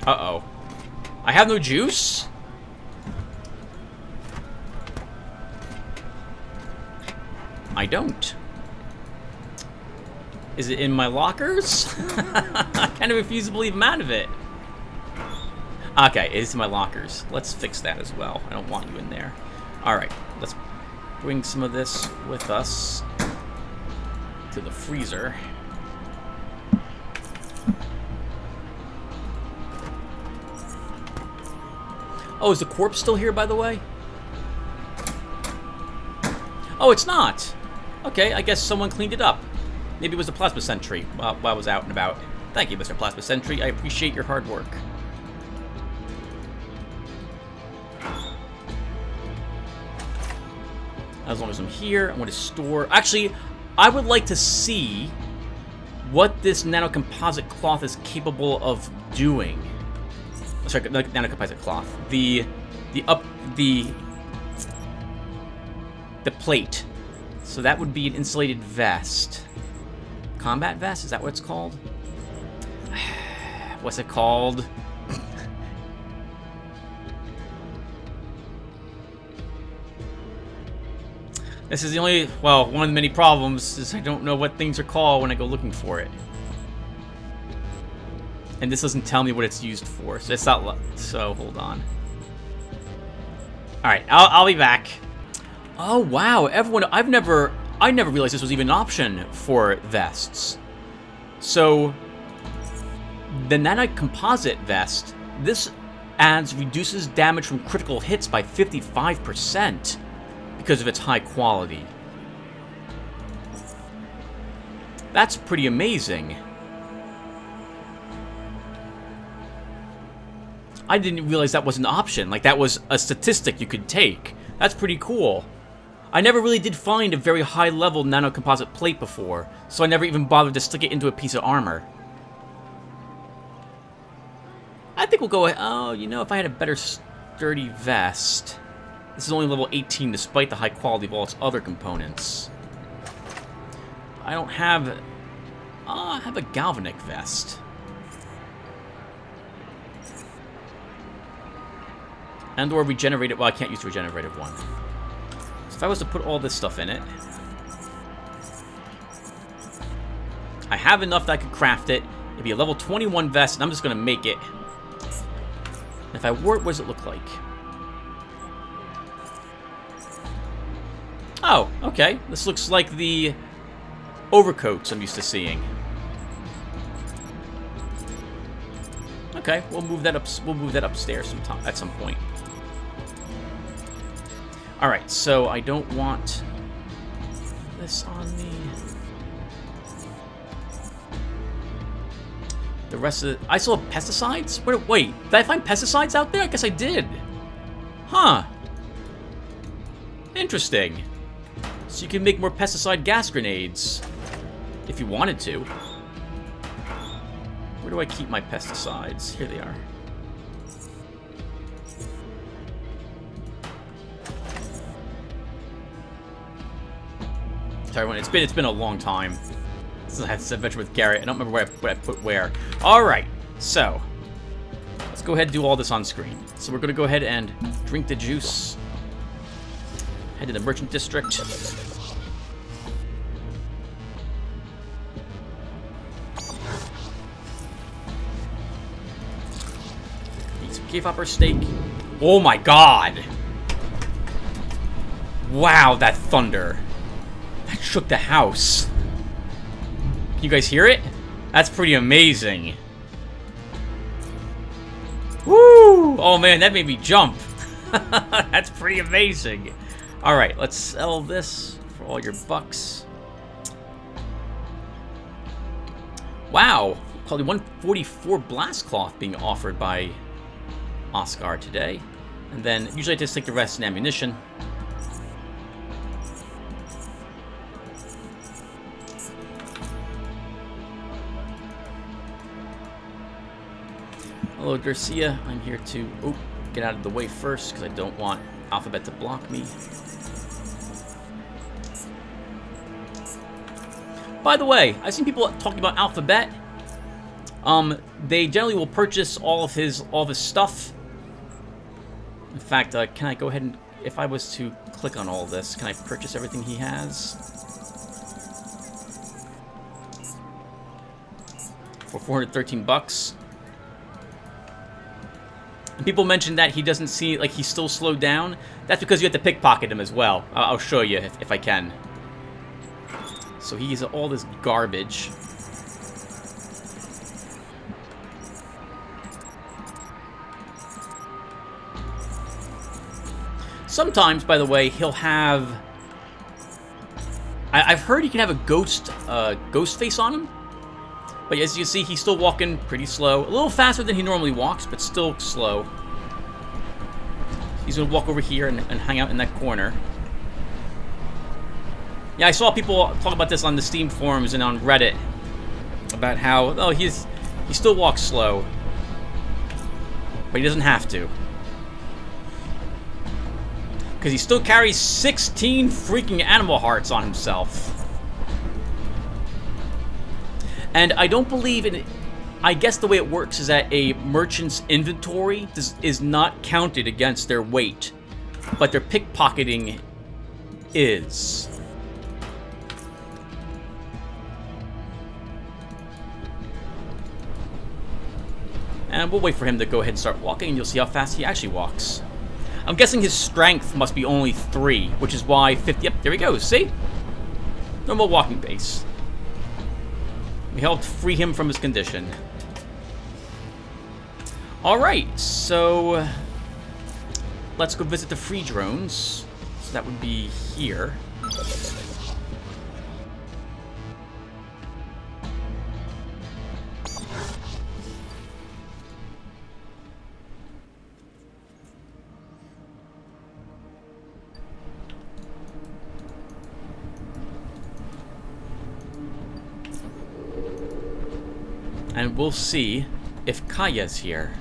Uh-oh. I have no juice? I don't. Is it in my lockers? I kind of refuse to believe I'm out of it. Okay, it is in my lockers. Let's fix that as well. I don't want you in there. Alright, let's bring some of this with us to the freezer. Oh, is the corpse still here, by the way? Oh, it's not. Okay, I guess someone cleaned it up. Maybe it was the Plasma Sentry while I was out and about. Thank you, Mr. Plasma Sentry. I appreciate your hard work. As long as I'm here, I want to store... Actually, I would like to see what this nanocomposite cloth is capable of doing. Sorry, nanocomposite cloth. The plate. So that would be an insulated vest. Combat vest? Is that what it's called? What's it called? This is the only, well, one of the many problems is I don't know what things are called when I go looking for it. And this doesn't tell me what it's used for, so it's not, so hold on. Alright, I'll be back. Oh wow, everyone, I never realized this was even an option for vests. So, the nanocomposite vest, this reduces damage from critical hits by 55% because of its high quality. That's pretty amazing. I didn't realize that was an option, like that was a statistic you could take. That's pretty cool. I never really did find a very high-level nanocomposite plate before, so I never even bothered to stick it into a piece of armor. I think we'll go ahead... Oh, you know, if I had a better sturdy vest... This is only level 18 despite the high quality of all its other components. I don't have... I have a galvanic vest. And/or regenerated... Well, I can't use the regenerative one. So if I was to put all this stuff in it... I have enough that I could craft it. It'd be a level 21 vest, and I'm just going to make it. And if I wore it, what does it look like? Oh, okay. This looks like the overcoats I'm used to seeing. Okay, we'll move that up. We'll move that upstairs at some point. All right, so I don't want this on me. The rest of I still have pesticides? Wait, did I find pesticides out there? I guess I did. Huh. Interesting. So you can make more pesticide gas grenades if you wanted to. Where do I keep my pesticides? Here they are. Sorry, everyone. It's been a long time since I had this adventure with Garrett. I don't remember what I put where. All right, so let's go ahead and do all this on screen. So we're gonna go ahead and drink the juice. Head to the merchant district. Eat some cave hopper steak. Oh my god! Wow, that thunder. That shook the house. Can you guys hear it? That's pretty amazing. Woo! Oh man, that made me jump. That's pretty amazing. Alright, let's sell this for all your bucks. Wow, probably 144 blast cloth being offered by Oscar today. And then usually I just take the rest in ammunition. Hello, Garcia. I'm here to get out of the way first because I don't want Alphabet to block me. By the way, I've seen people talking about Alphabet. They generally will purchase all of his stuff. In fact, can I go ahead and, if I was to click on all this, can I purchase everything he has? For 413 bucks. And people mentioned that he doesn't see, like, he's still slowed down. That's because you have to pickpocket him as well. I'll show you if I can. So he's all this garbage. Sometimes, by the way, he'll have... I've heard he can have a ghost face on him. But as you can see, he's still walking pretty slow. A little faster than he normally walks, but still slow. He's going to walk over here and hang out in that corner. Yeah, I saw people talk about this on the Steam forums and on Reddit. About how, oh, he still walks slow. But he doesn't have to. Because he still carries 16 freaking animal hearts on himself. And I don't believe in... I guess the way it works is that a merchant's inventory is not counted against their weight. But their pickpocketing is. And we'll wait for him to go ahead and start walking, and you'll see how fast he actually walks. I'm guessing his strength must be only 3, which is why 50... Yep, there he goes, see? Normal walking pace. We helped free him from his condition. Alright, so... let's go visit the free drones. So that would be here. And we'll see if Kaya's here.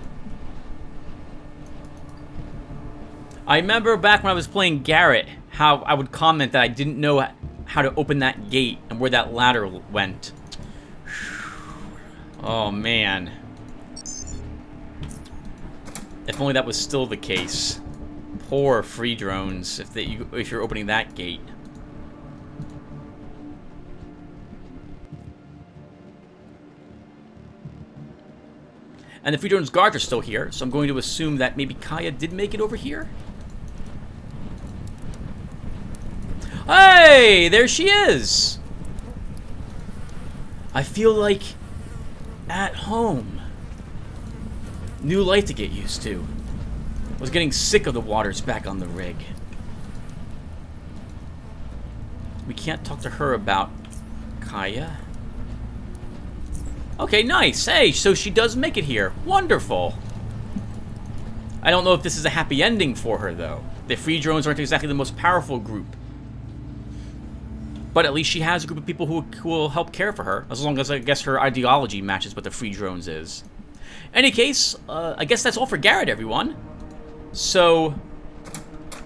I remember back when I was playing Garrett, how I would comment that I didn't know how to open that gate and where that ladder went. Oh, man. If only that was still the case. Poor free drones, if you're opening that gate. And the free drones guards are still here, so I'm going to assume that maybe Kaya did make it over here. Hey, there she is. I feel like at home. New life to get used to. Was getting sick of the waters back on the rig. We can't talk to her about Kaya. Okay, nice. Hey, so she does make it here. Wonderful. I don't know if this is a happy ending for her, though. The free drones aren't exactly the most powerful group. But at least she has a group of people who will help care for her, as long as, I guess, her ideology matches what the free drones is. Any case, I guess that's all for Garrett, everyone. So,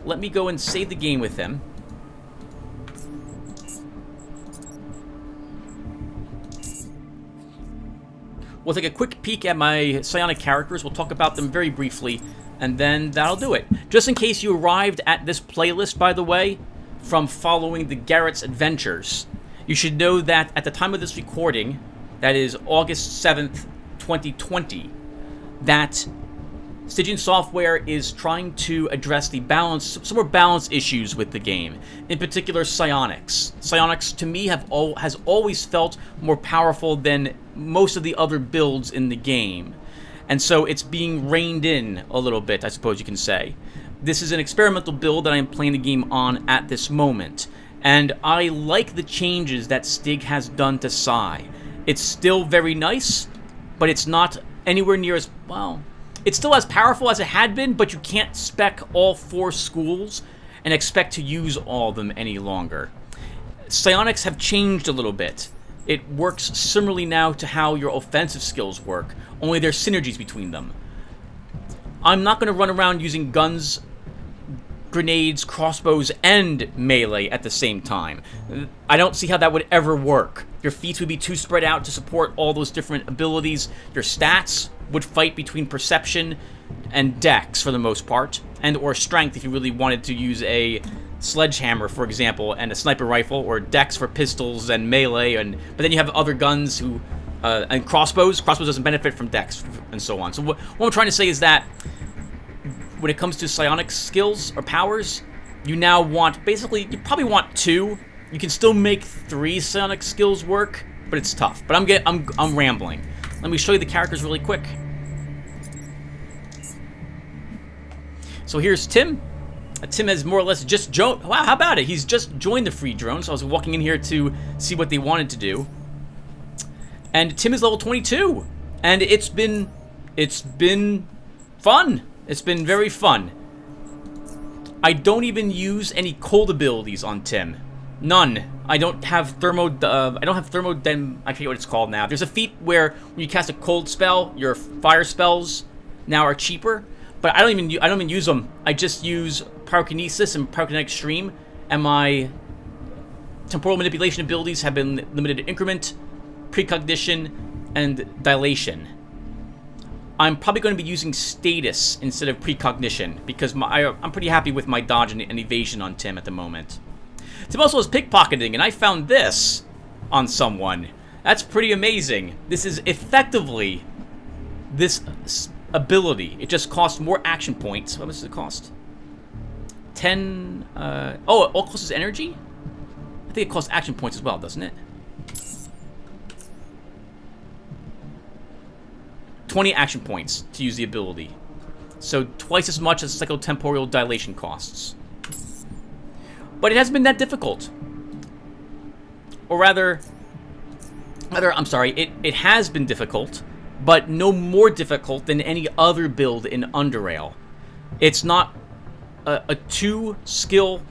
let me go and save the game with him. We'll take a quick peek at my psionic characters. We'll talk about them very briefly, and then that'll do it. Just in case you arrived at this playlist, by the way, from following the Garrett's adventures, you should know that at the time of this recording, that is August 7th, 2020, that Stygian Software is trying to address some more balance issues with the game. In particular, psionics. Psionics, to me, has always felt more powerful than most of the other builds in the game. And so it's being reined in a little bit, I suppose you can say. This is an experimental build that I am playing the game on at this moment. And I like the changes that Stig has done to Psi. It's still very nice, but it's not anywhere near as, well, it's still as powerful as it had been, but you can't spec all 4 schools and expect to use all of them any longer. Psionics have changed a little bit. It works similarly now to how your offensive skills work, only there's synergies between them. I'm not going to run around using guns, grenades, crossbows, and melee at the same time. I don't see how that would ever work. Your feats would be too spread out to support all those different abilities. Your stats would fight between perception and dex for the most part, and or strength if you really wanted to use a sledgehammer, for example, and a sniper rifle, or dex for pistols and melee, but then you have other guns who and crossbows. Crossbows doesn't benefit from dex and so on. So what I'm trying to say is that when it comes to psionic skills or powers, you now want, basically, you probably want 2. You can still make 3 psionic skills work, but it's tough. But I'm rambling. Let me show you the characters really quick. So here's Tim. Tim has more or less just joined. Wow, how about it? He's just joined the free drone. So I was walking in here to see what they wanted to do. And Tim is level 22, and it's been fun. It's been very fun. I don't even use any cold abilities on Tim. None. I don't have thermo. I forget what it's called now. There's a feat where when you cast a cold spell, your fire spells now are cheaper. But I don't even use them. I just use pyrokinesis and pyrokinetic stream, and my temporal manipulation abilities have been limited to increment, precognition, and dilation. I'm probably going to be using status instead of precognition because I'm pretty happy with my dodge and evasion on Tim at the moment. Tim also has pickpocketing, and I found this on someone. That's pretty amazing. This is effectively this ability. It just costs more action points. What does it cost? 10. Oh, it all costs energy? I think it costs action points as well, doesn't it? 20 action points to use the ability. So twice as much as psychotemporal dilation costs. But it hasn't been that difficult. Or rather, I'm sorry, it has been difficult, but no more difficult than any other build in Underrail. It's not a 2-skill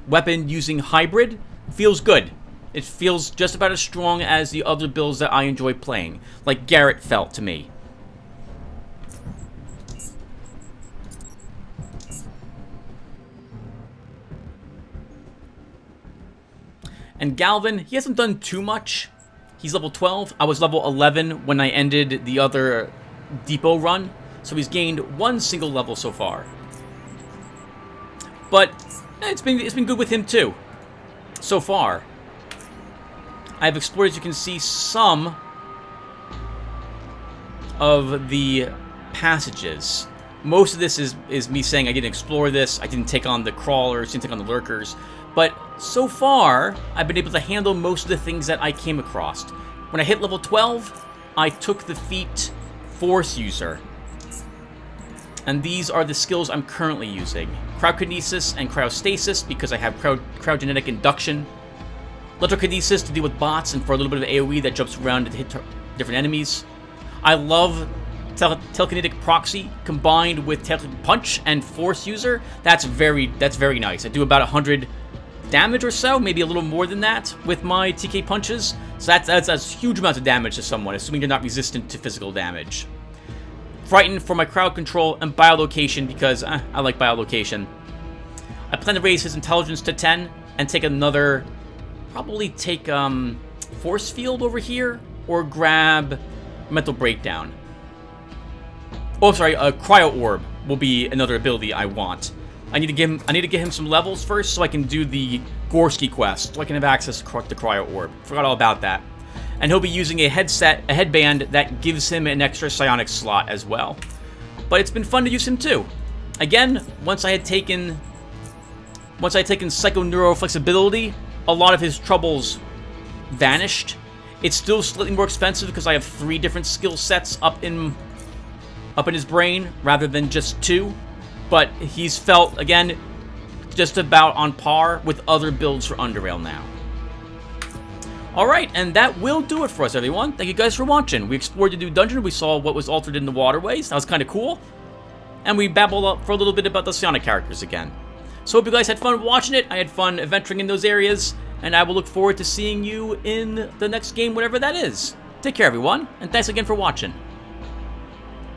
weapon using hybrid. Feels good. It feels just about as strong as the other builds that I enjoy playing, like Garrett felt to me. And Galvin, he hasn't done too much. He's level 12. I was level 11 when I ended the other depot run. So he's gained 1 single level so far. But it's been good with him too. So far. I've explored, as you can see, some of the passages. Most of this is me saying I didn't explore this. I didn't take on the crawlers, didn't take on the lurkers. But so far, I've been able to handle most of the things that I came across. When I hit level 12, I took the feat Force User. And these are the skills I'm currently using. Cryokinesis and Cryostasis, because I have Cryogenetic Induction. Electrokinesis to deal with bots and for a little bit of AoE that jumps around to hit different enemies. I love Telekinetic Proxy combined with Telekinetic Punch and Force User. That's very nice. I do about 100 damage or so, maybe a little more than that with my TK punches. So that's huge amounts of damage to someone, assuming you're not resistant to physical damage. Frightened for my crowd control and biolocation because I like biolocation. I plan to raise his intelligence to 10 and take another, probably take force field over here or grab mental breakdown. Oh, sorry, cryo orb will be another ability I want. I need to get him some levels first so I can do the Gorski quest, so I can have access to the cryo orb. Forgot all about that. And he'll be using a headband that gives him an extra psionic slot as well. but it's been fun to use him too. Again, once I had taken psycho-neuro-flexibility, a lot of his troubles vanished. It's still slightly more expensive because I have 3 different skill sets up in his brain rather than just 2. But he's felt, again, just about on par with other builds for Underrail now. Alright, and that will do it for us, everyone. Thank you guys for watching. We explored the new dungeon. We saw what was altered in the waterways. That was kind of cool. And we babbled up for a little bit about the Psionic characters again. So hope you guys had fun watching it. I had fun adventuring in those areas. And I will look forward to seeing you in the next game, whatever that is. Take care, everyone, and thanks again for watching.